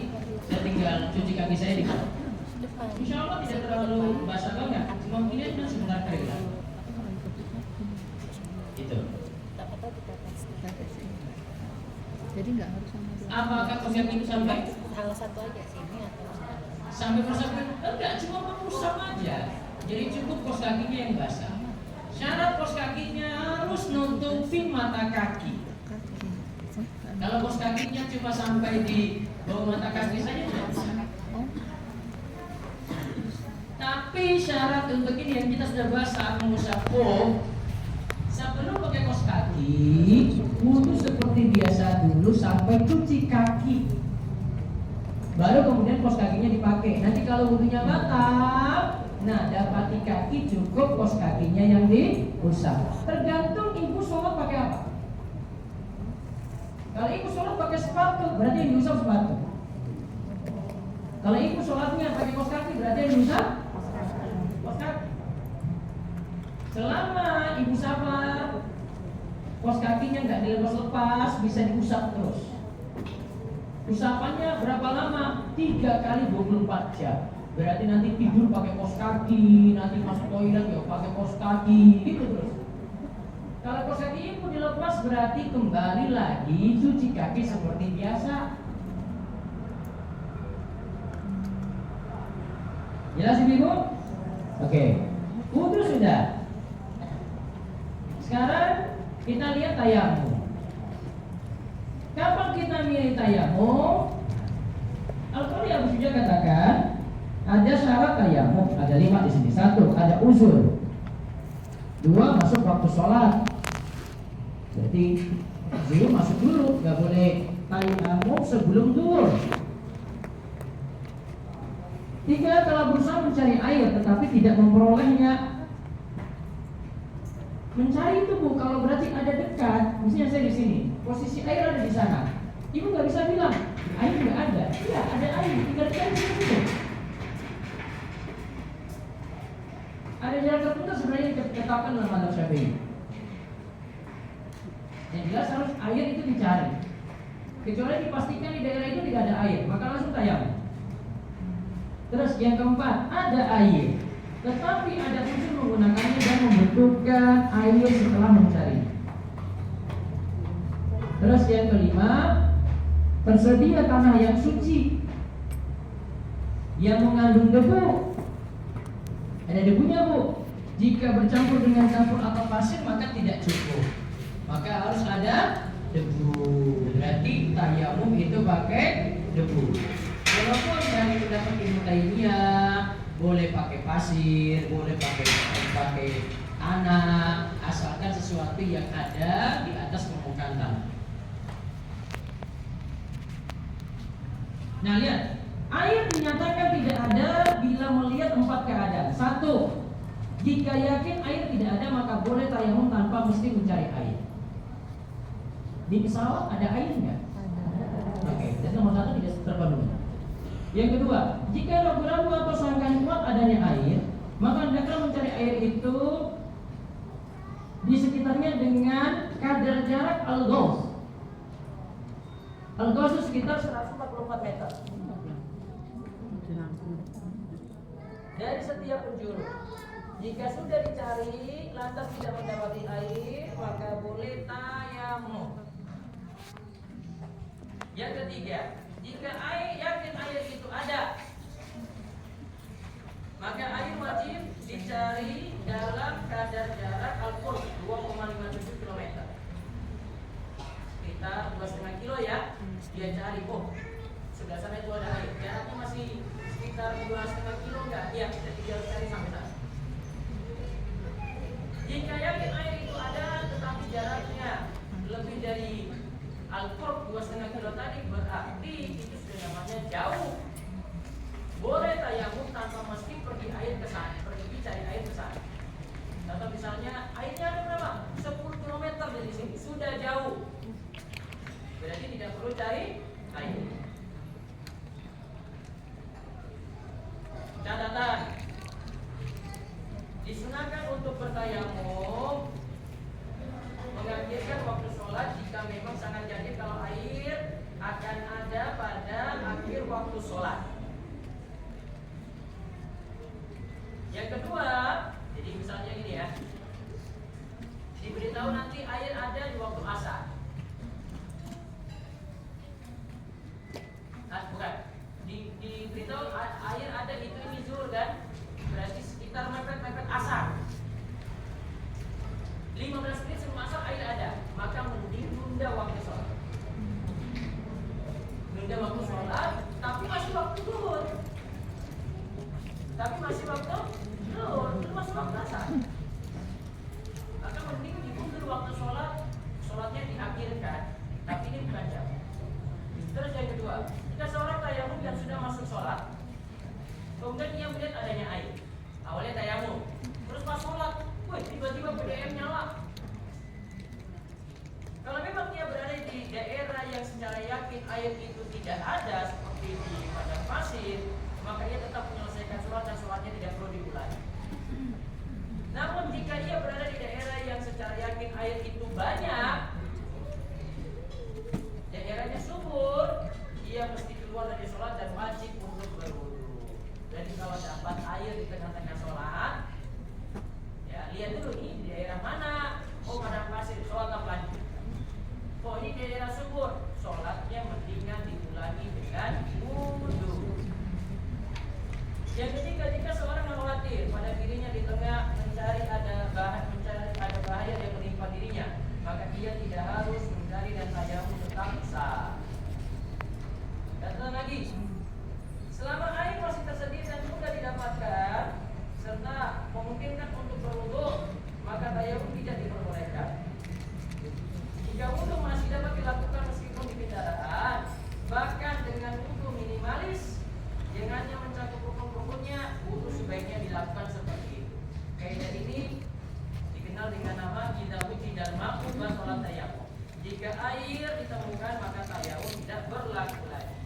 saya tinggal cuci kaki saya di bawah. Insya Allah tidak terlalu basah banget, cuma ini sebentar kering lah. Itu. Jadi nggak harus sama dua. Apakah konsep itu sampai? Salah satu aja sini atau Sampai konsep enggak, cuma mengusap aja. Jadi cukup kos kakinya yang basah. Syarat kos kakinya harus nutupin mata kaki. Kalau kos kakinya cuma sampai di bawah mata kaki saja tidak bisa. Tapi syarat untuk ini yang kita sudah bahas saat mengusap sebelum pakai kos kaki, wudu seperti biasa dulu sampai cuci kaki. Baru kemudian kos kakinya dipakai. Nanti kalau wudunya batal, nah dapati kaki cukup kos kakinya yang diusap. Tergantung ibu sholat pakai apa. Kalau ibu sholat pakai sepatu, berarti yang diusap sepatu. Kalau ibu sholatnya pakai kos kaki, berarti yang diusap kos kaki. Selama ibu sabar, kos kakinya nggak dilepas-lepas, bisa diusap terus. Usapannya berapa lama? 3 kali 24 jam. Berarti nanti tidur pakai kos kaki, nanti masuk toilet ya pakai kos kaki, gitu terus. Kalau kos kaki ibu dilepas berarti kembali lagi cuci kaki seperti biasa. Jelas ibu? Oke. Wudu sudah. Sekarang kita lihat tayamum. Kapan kita milih tayamum? Al-Qur'an Abu Suja katakan ada syarat tayamum, ada 5 di sini. 1, ada uzur. 2, masuk waktu sholat. Berarti uzur masuk dulu, nggak boleh tayamum sebelum zuhur. 3, telah berusaha mencari air tetapi tidak memperolehnya. Mencari itu Bu, kalau berarti ada dekat, misalnya saya di sini, posisi air ada di sana. Ibu nggak bisa bilang air nggak ada. Iya, ada air, tinggal dicari di situ. Ada jarak tertentu sebenarnya yang ditetapkan dalam mazhab Syafi'i. Yang jelas harus air itu dicari. Kecuali dipastikan di daerah itu tidak ada air, maka langsung tayamum. Terus yang keempat, ada air, tetapi ada unsur menggunakannya dan membutuhkan air setelah mencari. Terus yang kelima, tersedia tanah yang suci yang mengandung debu. Ada debunya Bu. Jika bercampur dengan campur atau pasir maka tidak cukup. Maka harus ada debu. Berarti tayamum itu pakai debu. Walaupun dari pendapat Ibnu Taimiyah boleh pakai pasir, boleh pakai tanah, asalkan sesuatu yang ada di atas permukaan tanah. Nah lihat, air dinyatakan tidak ada bila melihat 4 keadaan. 1, jika yakin air tidak ada maka boleh tayamum tanpa mesti mencari air. Di pesawat ada air nggak? Oke, jadi nomor 1 tidak terpenuhi. Yang kedua, jika ragu-ragu atau sangkaan kuat adanya air, maka hendaklah mencari air itu di sekitarnya dengan kadar jarak al-ghaus. Al-ghaus itu sekitar 144 meter dari setiap penjuru. Jika sudah dicari lantas tidak mendapati air, maka boleh tayamum. Yang ketiga, jika yakin air itu ada, maka air wajib dicari dalam kadar jarak al-qurb 2,57 km. Sekitar 2,5 kilo ya. Dia cari, sebelah sana itu ada air. Jaraknya masih sekitar 2,5 kilo enggak? Iya, jadi dia harus cari sampai sana. Jika yakin air itu ada tetapi jaraknya lebih dari al-qurb 2,5 kilo tadi, berarti itu sudah namanya jauh. Boleh tayamum tanpa mesti pergi cari air ke sana. Atau misalnya airnya ada berapa? 10 km dari sini, sudah jauh. Berarti tidak perlu cari air. Catatan, disunahkan untuk bertayamum mengakhirkan waktu sholat jika memang sangat yakin kalau air akan ada pada akhir waktu sholat. Yang kedua, jadi misalnya ini ya, diberitahu nanti air ada di waktu asar. Bukan, diberitahu air ada itu ini zuhur kan, berarti sekitar mepet asar. 15 menit sebelum asar air ada, maka mending nunda waktu sholat. Nunda waktu sholat, tapi masih waktu zuhur. Itu masih waktu asar. Maka mending diundur waktu sholatnya diakhirkan. Tapi ini bukan jam. Terus yang kedua, jika seorang tayamum yang sudah masuk sholat, kemudian dia melihat adanya air. Awalnya tayamum, terus pas sholat, tiba-tiba PDM nyala. Kalau memang dia berada di daerah yang secara yakin air itu tidak ada, seperti di padang pasir, maka ia tetap menyelesaikan sholat dan sholatnya tidak perlu diulangi. Namun jika ia berada di daerah yang secara yakin air itu banyak, daerahnya subur, ia mesti keluar dari sholat dan wajib untuk berwudu. Jadi kalau dapat air di tengah-tengah sholat, ya lihat dulu nih di daerah mana. Padang pasir, sholat apa lanjut. Ini daerah subur, sholatnya mendingan diulangi dengan wudu. Yang ketiga, jika seorang khawatir pada dirinya di tengah mencari ada bahaya yang menimpa dirinya, maka ia tidak harus mencari dan tayamum tetap sah. Dan lagi, selama air masih tersedia dan mudah didapatkan serta memungkinkan untuk berwudu, maka tayamum tidak diperbolehkan. Jika wudu masih dapat dilakukan meskipun di kendaraan, bahkan dengan wudu minimalis, dengannya mencakup rukun-rukunnya, wudu sebaiknya dilakukan seperti itu. Kaidah ini dikenal dengan nama idza wujidal ma'u batalat tayamum. Jika air ditemukan maka tayamum tidak berlaku lagi.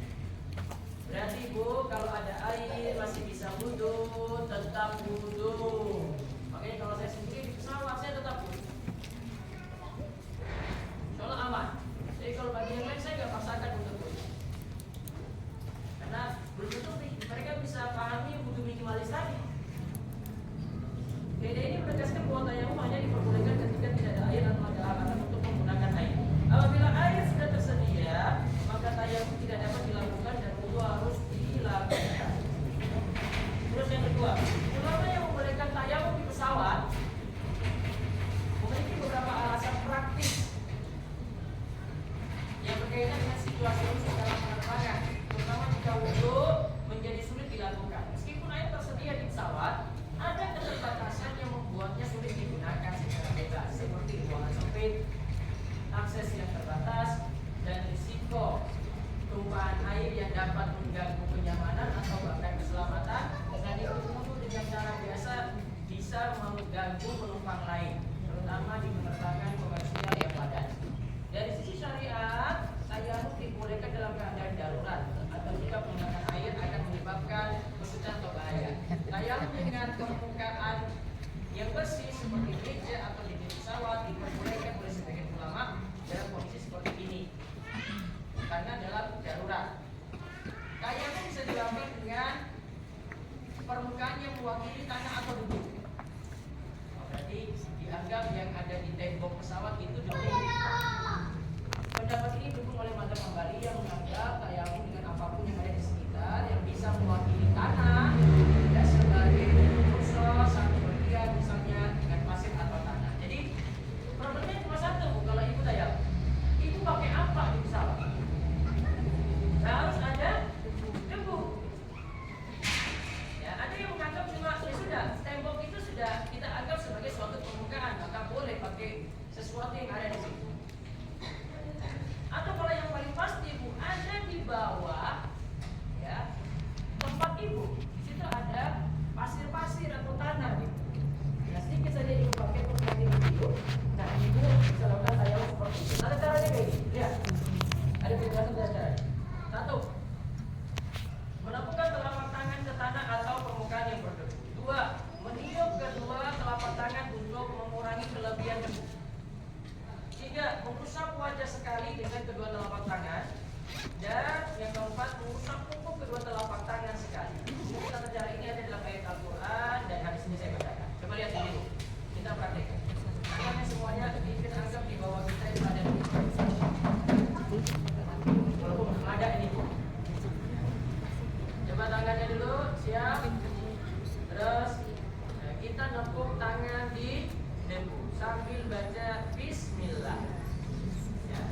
Berarti Bu, kalau ada air masih bisa wudu, tetap wudu. Makanya kalau saya sendiri di pesawat saya tetap wudu. Soalnya aman. Jadi kalau bagi yang lain saya nggak paksakan untuk wudu. Karena belum tentu mereka bisa pahami wudu minimalis tadi. Kaidah ini menegaskan bahwa tayamum hanya diperbolehkan ketika tidak ada air atau ada alasan untuk menggunakan air. Apabila air sudah tersedia, maka tayamum tidak dapat dilakukan dan wudu harus dilakukan. Terus yang kedua, ulama yang membolehkan tayamum di pesawat memiliki beberapa alasan praktis yang berkaitan dengan situasi khusus dalam penerbangan, terutama jika wudu menjadi sulit dilakukan. Meskipun air tersedia di pesawat, ada keterbatasan yang membuatnya sulit digunakan secara bebas, seperti ruangan sempit, akses yang terbatas, dan risiko tumpahan air yang dapat mengganggu kenyamanan atau bahkan keselamatan. Dan itu dengan cara biasa bisa mengganggu penumpang lain, terutama di penerbangan komersial yang padat. Dari sisi syariat, tayamum dibolehkan dalam keadaan darurat atau jika penggunaan air akan menyebabkan kesulitan atau bahaya. Tayamum dengan permukaan yang bersih seperti meja atau di pesawat diperbolehkan ada di tembok pesawat itu juga. Pendapat ini didukung oleh mazhab Hambali yang menganggap tayamum dengan apapun yang ada di sekitar yang bisa mewakili tanah ya sebagai khusus satu bagian misalnya dengan pasir atau tanah. Jadi problemnya cuma satu, kalau ibu tayamum, ibu pakai apa di pesawat? Harus ada debu. Ya, ada yang menganggap cuma ya sudah tembok itu sudah kita anggap sebagai suatu permukaan, maka boleh pakai sesuatu yang ada di situ. Atau kalau yang paling pasti ibu ada di bawah ya tempat ibu, di situ ada pasir-pasir atau tanah gitu. Nah sedikit saja ibu pakai untuk ibu. Nah ibu bisa lakukan tayamum seperti itu. Ada caranya kayak gini, lihat. Ada penjelasan dari cara. Satu, menepukkan telapak tangan ke tanah atau permukaan yang berdebu. Dua, meniup kedua telapak tangan untuk mengurangi kelebihan debu. Tiga, mengusap wajah sekali dengan kedua telapak tangan. Dan yang keempat, mengusap punggung kedua telapak tangan sekali. Tata cara ini ada dalam ayat Al-Quran dan hadis ini saya bacakan. Coba lihat ini dulu, kita praktekkan. Tangannya semuanya kita anggap di bawah kita itu ada di walaupun ada ini. Coba tangannya dulu, siap. Terus kita nepuk tangan di debu sambil baca Bismillah.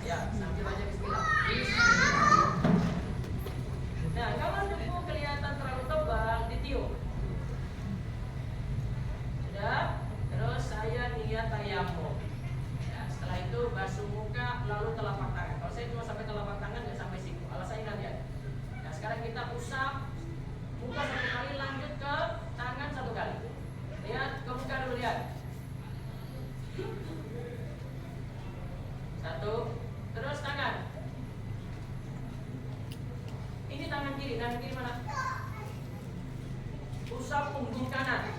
Ya, sambil baca Bismillah. Bismillah. Nah, kalau debu kelihatan terlalu tebal, ditiup. Sudah? Terus saya niat tayamum. Ya, setelah itu basuh muka lalu telapak tangan. Kalau saya cuma sampai telapak tangan nggak sampai siku. Alasannya nanti ada. Nah, sekarang kita usap muka satu kali, lanjut ke tangan satu kali. Lihat ke muka dulu, lihat. Satu, terus tangan. Ini tangan kiri mana? Usap punggung kanan.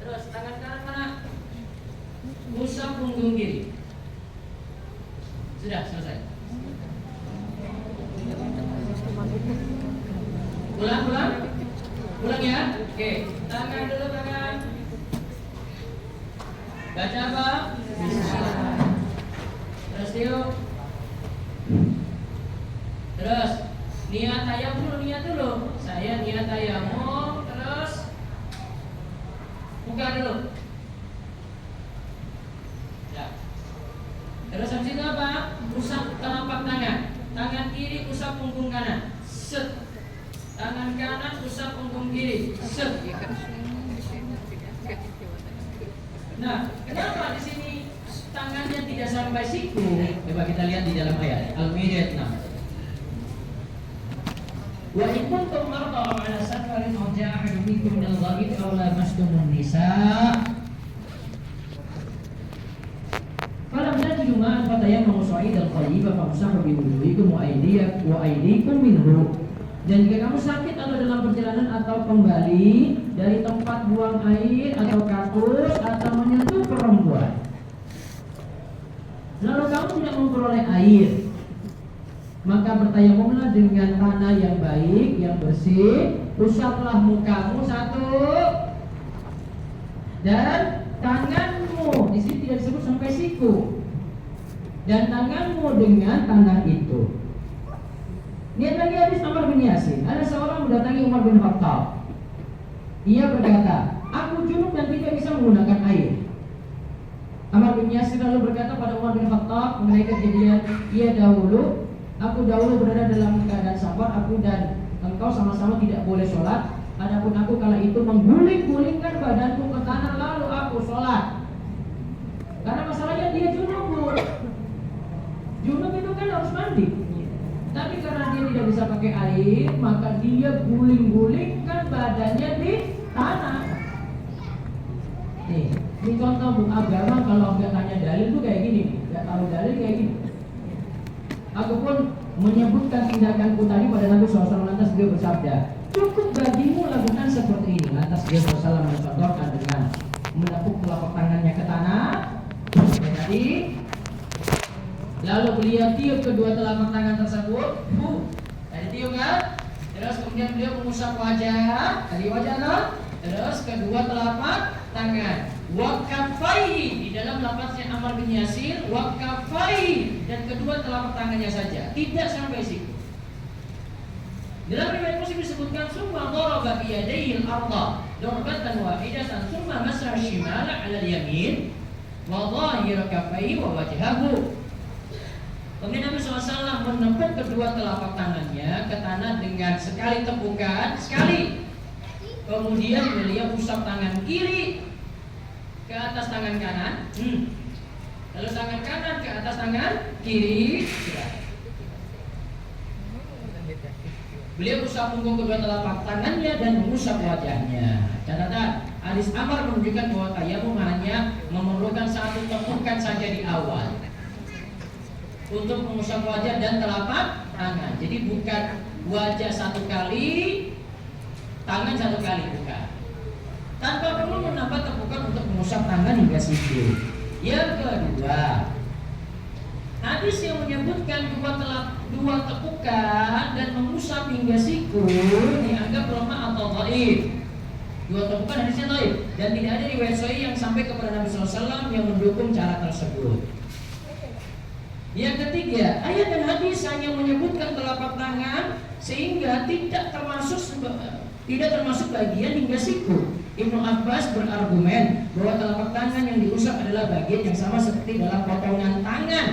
Terus tangan kanan mana? Usap punggung kiri. Sudah selesai. Ulang ya. Oke, tangan dulu tangan. Baca apa? Bismillah. Terus yuk. Terus niat dulu. Saya niat tayamum. Terus buka dulu. Ya. Terus habis itu apa? Usap telapak tangan. Tangan kiri usap punggung kanan. Set. Tangan kanan usap punggung kiri. Set. Nah, kenapa di sini tangannya tidak sampai siku? Coba kita lihat di dalam ayat Al-Maidah 6. Wa in kuntum marda aw 'ala safarin aw ja'a ahadun minkum minal ghaid aw lamastumun nisaa falam tajidu ma'an fatayammamu sa'idan thayyiban famsahu bi wujuhikum wa aydikum minhu. Dan jika kamu sakit atau dalam perjalanan atau kembali dari tempat buang air atau kakus atau menyentuh perempuan, lalu kamu tidak memperoleh air, maka bertayamumlah dengan tanah yang baik, yang bersih. Usaplah mukamu satu, dan tanganmu di sini tidak disebut sampai siku, dan tanganmu dengan tanah itu. Lihat lagi hadis Amr bin Yasir. Ada seorang mendatangi Umar bin Khattab. Ia berkata, aku junub dan tidak bisa menggunakan air. Amr bin Yasir lalu berkata pada Umar bin Khattab mengenai kejadian ia dahulu, aku dahulu berada dalam keadaan safar, aku dan engkau sama-sama tidak boleh sholat. Adapun aku kala itu mengguling-gulingkan badanku ke tanah lalu aku sholat. Karena masalahnya dia junub. Junub itu kan harus mandi. Tapi karena dia tidak bisa pakai air, maka dia guling-gulingkan badannya di tanah. Nih, ini contoh bu agama kalau nggak tanya dalil tuh kayak gini, nggak tahu dalil kayak gini. Aku pun menyebutkan tindakanku tadi pada Nabi SAW, lantas beliau bersabda, cukup bagimu lakukan seperti ini. Lantas beliau SAW mencontohkan dengan menepuk telapak tangannya ke tanah. Seperti tadi. Lalu beliau tiup kedua telapak tangan tersebut. Tadi tiup kan? Terus kemudian beliau mengusap wajah. Tadi wajah no? Terus kedua telapak tangan. Wa kaffaihi, di dalam lafaznya Ammar bin Yasir, wa kaffaihi, dan kedua telapak tangannya saja, tidak sampai siku. Dalam riwayat Muslim disebutkan summa daraba bi yadayhi al-ardha darbatan wahidatan summa masah shimala 'ala al-yamin wa dhahira kaffaihi wa wajhahu. Kemudian Nabi SAW menepuk kedua telapak tangannya ke tanah dengan sekali tepukan, sekali. Kemudian beliau usap tangan kiri ke atas tangan kanan, lalu tangan kanan ke atas tangan kiri. Beliau usap punggung kedua telapak tangannya dan mengusap wajahnya. Catatan, hadis Ammar menunjukkan bahwa tayamum hanya memerlukan satu tepukan saja di awal untuk mengusap wajah dan telapak tangan. Jadi bukan wajah satu kali, tangan satu kali, bukan. Tanpa perlu menambah tepukan untuk mengusap tangan hingga siku. Yang kedua, hadis yang menyebutkan dua tepukan dan mengusap hingga siku dianggap lemah atau dhaif. Dua tepukan hadisnya dhaif dan tidak ada riwayat sahih yang sampai kepada Nabi SAW yang mendukung cara tersebut. Yang ketiga, ayat dan hadis hanya menyebutkan telapak tangan sehingga tidak termasuk bagian hingga siku. Ibnu Abbas berargumen bahwa telapak tangan yang diusap adalah bagian yang sama seperti dalam potongan tangan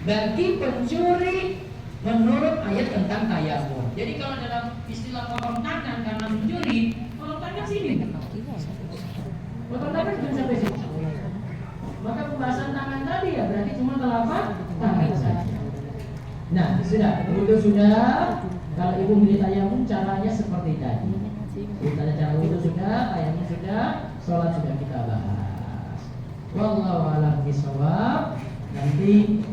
bagi pencuri menurut ayat tentang tayamum. Jadi kalau dalam istilah potong tangan karena mencuri, potong tangan sini. Potong tangan cuma sampai sini. Maka pembahasan tangan tadi ya berarti cuma telapak tangan saja. Nah, sudah, sudah. Kalau ibu milih tayamum caranya seperti tadi. Kita cara wudhu sudah, tayamum sudah, sholat sudah kita bahas. Wallahu a'lam bishawab. Nanti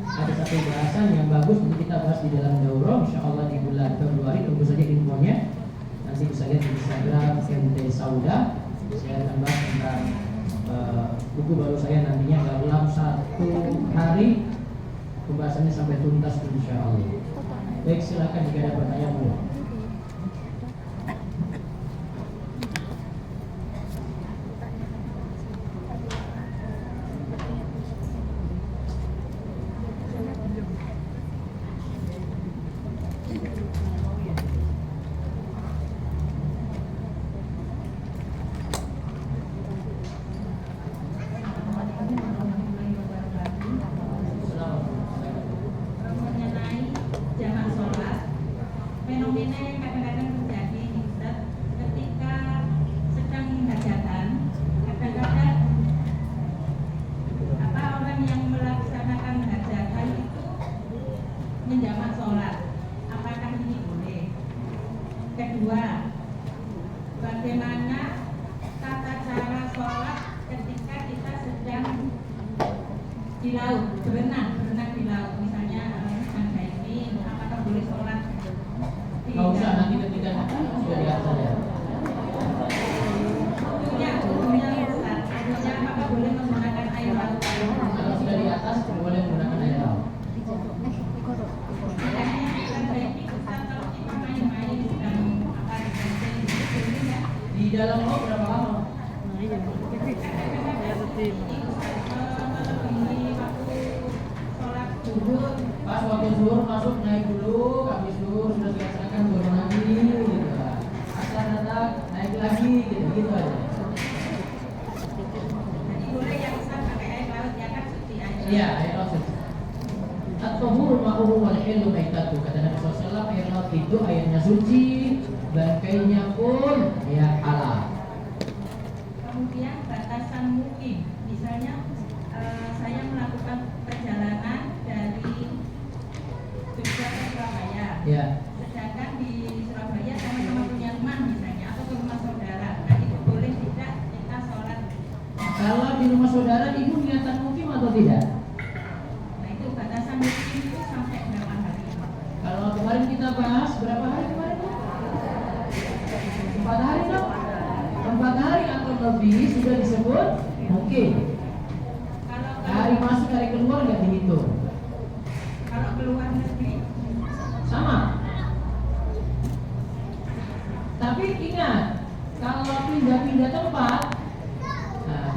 ada satu bahasan yang bagus untuk kita bahas di dalam daurah, insyaallah di bulan Februari. Tunggu saja infonya. Nanti bisa lihat di Instagram MT Sauda. Saya akan bahas tentang buku baru saya nantinya dalam 1 hari pembahasannya sampai tuntas insyaallah. Baik, silakan jika ada pertanyaan.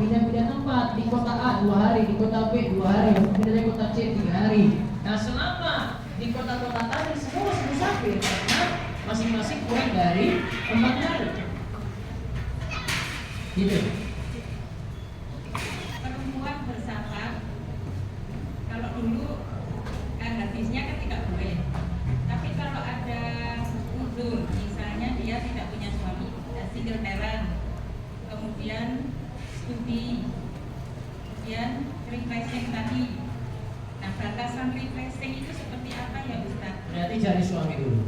pindah-pindah tempat, di kota A 2 hari, di kota B 2 hari, pindah dari kota C 3 hari. Nah selama di kota-kota tadi semua musafir karena masing-masing kurang dari 4 hari. Gitu. Perempuan bersafar kalau dulu kan hadisnya kan tidak boleh. Tapi kalau ada uzur, misalnya dia tidak punya suami, single parent, kemudian studi, kemudian refreshing tadi. Nah, batasan refreshing itu seperti apa ya Ustaz? Berarti cari suami dulu.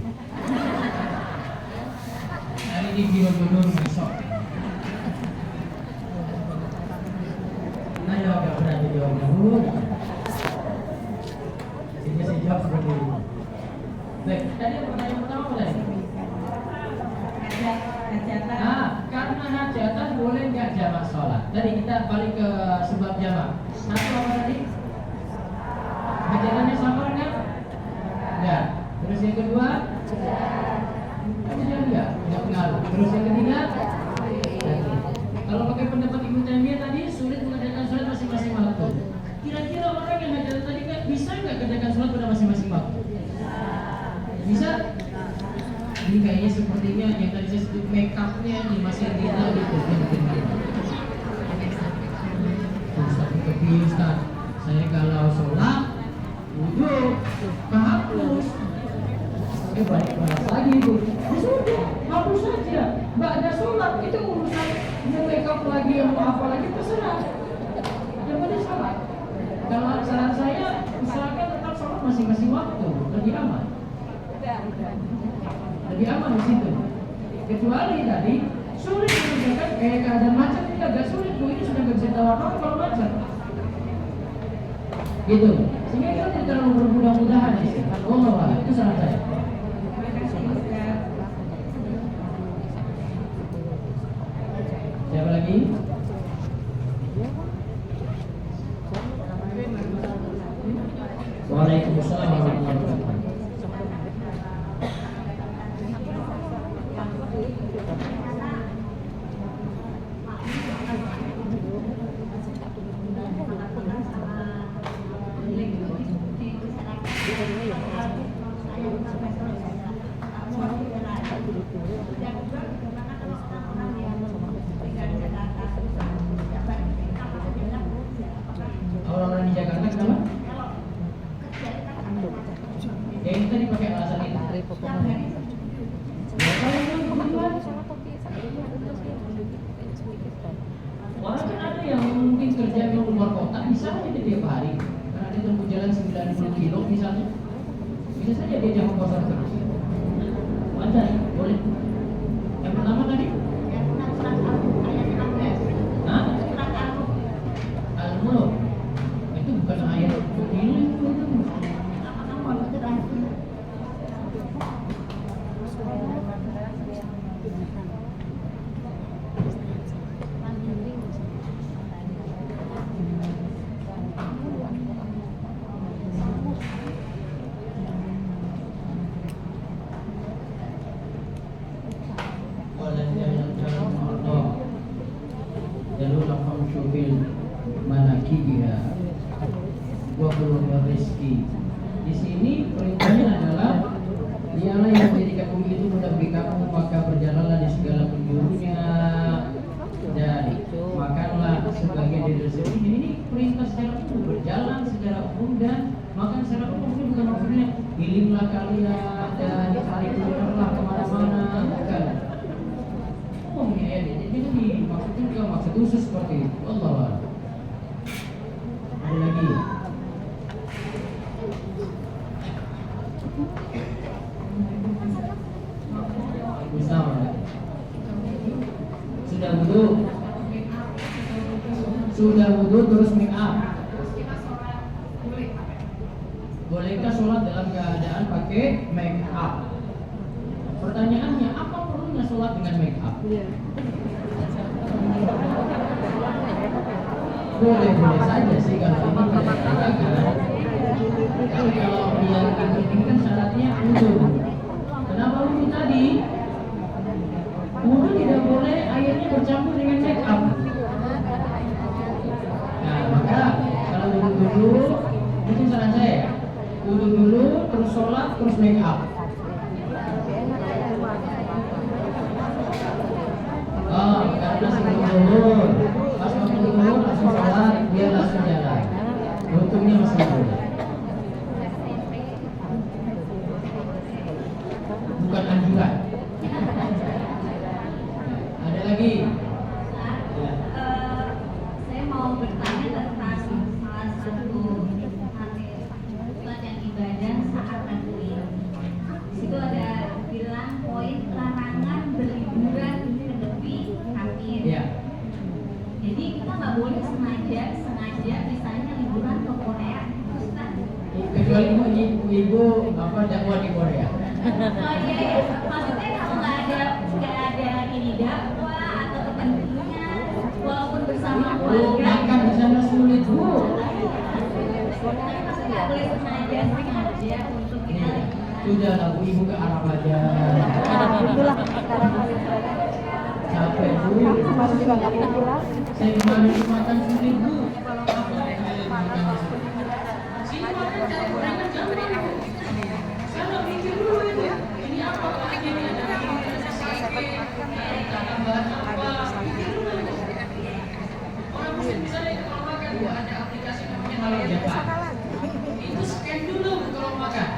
Hari ini jodoh besok. Nah, ya agak berani jawab dulu. Sehingga saya jawab seperti ini. Baik, tadi pertanyaan pertama apa tadi? Hajatan. Karena hajatan boleh nggak jamak sholat? Tadi kita balik ke sebab jamak. Satu apa tadi? Hajatannya sama nggak? Enggak. Terus yang kedua? Enggak pengaruh. Terus yang ketiga? Kalau pakai pendapat Ibnu Taimiyah tadi sulit mengerjakan sholat masing-masing waktu. Kira-kira orang yang hajatan tadi bisa nggak kerjakan sholat pada masing-masing waktu? Bisa? Ini kayaknya sepertinya yang tadi saya sebut make up-nya ini masih ada gitu. Ustaz itu Ustaz, saya kalau sholat wudhu kehapus, balik lagi itu. Sudah, hapus saja. Nggak ada sholat itu urusan mau make up lagi mau apa lagi terserah. Yang penting sholat. Kalau saran saya usahakan tetap sholat masing-masing waktu, lebih aman. Lebih aman di situ. Kecuali tadi sulit mengerjakan kayak keadaan macet ini agak sulit. Ini sudah nggak bisa tawar kalau macet. Gitu. Sehingga kita tidak terlalu bermudah-mudahan di sini. Allah, itu saran saya. Siapa lagi? Waalaikumsalam warahmatullahi wabarakatuh. Orang-orang di Jakarta kenapa? Ya itu tadi pakai alasan itu. Orang kan ada yang mungkin kerja di luar kota, bisa aja dia tiap hari. Karena dia tempuh jalan 90 kilo misalnya. Bisa saja dia jam kosong terus. Wajar, boleh. Yang pertama tadi? Hah? Al-Mulk. Itu bukan ayat ini. Jalur famshu fil manakibiha wa kullu rizki. Di sini perintahnya adalah dialah yang menjadikan bumi itu mudah bagi kamu, maka berjalanlah di segala penjurunya dan makanlah sebagian dari rezeki. Ini perintah secara umum, berjalan secara umum dan makan secara umum. Ini bukan maksudnya hilinglah kalian dan cari keluarlah kemana-mana, bukan. Umumnya ya, jadi maksudnya juga maksud khusus seperti itu. Allah. Ada lagi. Sudah wudu terus make up. Bolehkah sholat dalam keadaan pakai make up? Pertanyaannya, apa perlunya sholat dengan make up? Boleh saja sih kalau ini tidak dikatakan. Tapi kalau yang ini kan syaratnya wudu. Kenapa wudu tadi? Wudu tidak boleh airnya bercampur dengan make up. wudhu, itu saran saya ya. Wudhu dulu, terus sholat, terus make up. Oh, karena sebelum zuhur, pas waktu zuhur langsung sholat, dia langsung jalan. Untungnya masih zuhur. Bukan anjuran. Ada lagi? Ya. Saya mau bertanya tentang salah satu latihan ibadah saat Ramadan. Di situ ada bilang poin larangan berliburan ke tepi kafir. Ya. Jadi kita nggak boleh sengaja misalnya liburan ke Korea, Ustaz. Kecuali ibu apa dakwah di Korea. Oh iya, maksudnya kalau nggak ada ini dakwah atau kepentingan, walaupun bersama Bu, keluarga. makan di sana sulit, Bu. Tapi maksudnya nggak boleh sengaja untuk kita. Iya. Sudah lah, Bu, ibu ke Arab aja. Capek, Bu. Saya kemarin makan sulit, Bu. Sini makan cari gorengan jangan. Sana mikir dulu itu. Ini apa? Ini ada tambahan apa? Pikir dulu itu. Orang muslim misalnya kalau makan, Bu, ada aplikasi namanya Halal Japan. Itu scan dulu kalau makan.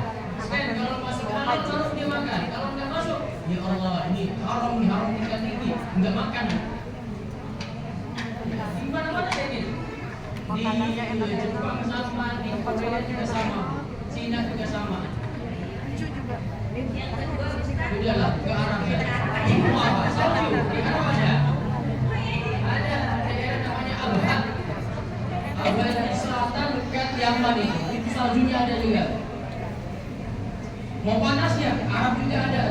Scan kalau masuk halal baru dia makan. Kalau nggak masuk, ya Allah ini haram tingkat tinggi, nggak makan. Di mana-mana kayak gitu. Di Jepang sama, di Korea juga sama, Cina juga sama. Udahlah ke Arab ya. Wah, salju di Arab ada. Ada daerah namanya Abad. Abad di selatan dekat Yaman itu saljunya ada juga. Mau panas ya, Arab juga ada.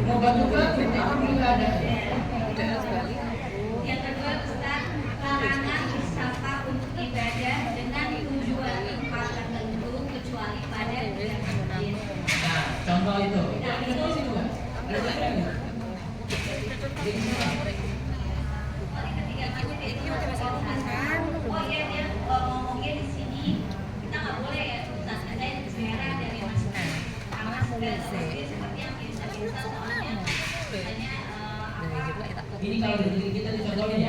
Mau batu batu, Arab juga ada. Yang kedua, Ustaz, larangan wisata untuk ibadah dengan tujuan tempat tertentu kecuali pada bulan Ramadan. Nah, contoh itu. Itu di situ kan? Ada daerah nggak? Di sini. Oh iya, dia ngomongnya di sini kita nggak boleh ya, Ustaz, ada yang merah dari masker. Karena seperti yang biasa soalnya katanya Ini kalau dari kita dicontohin ya.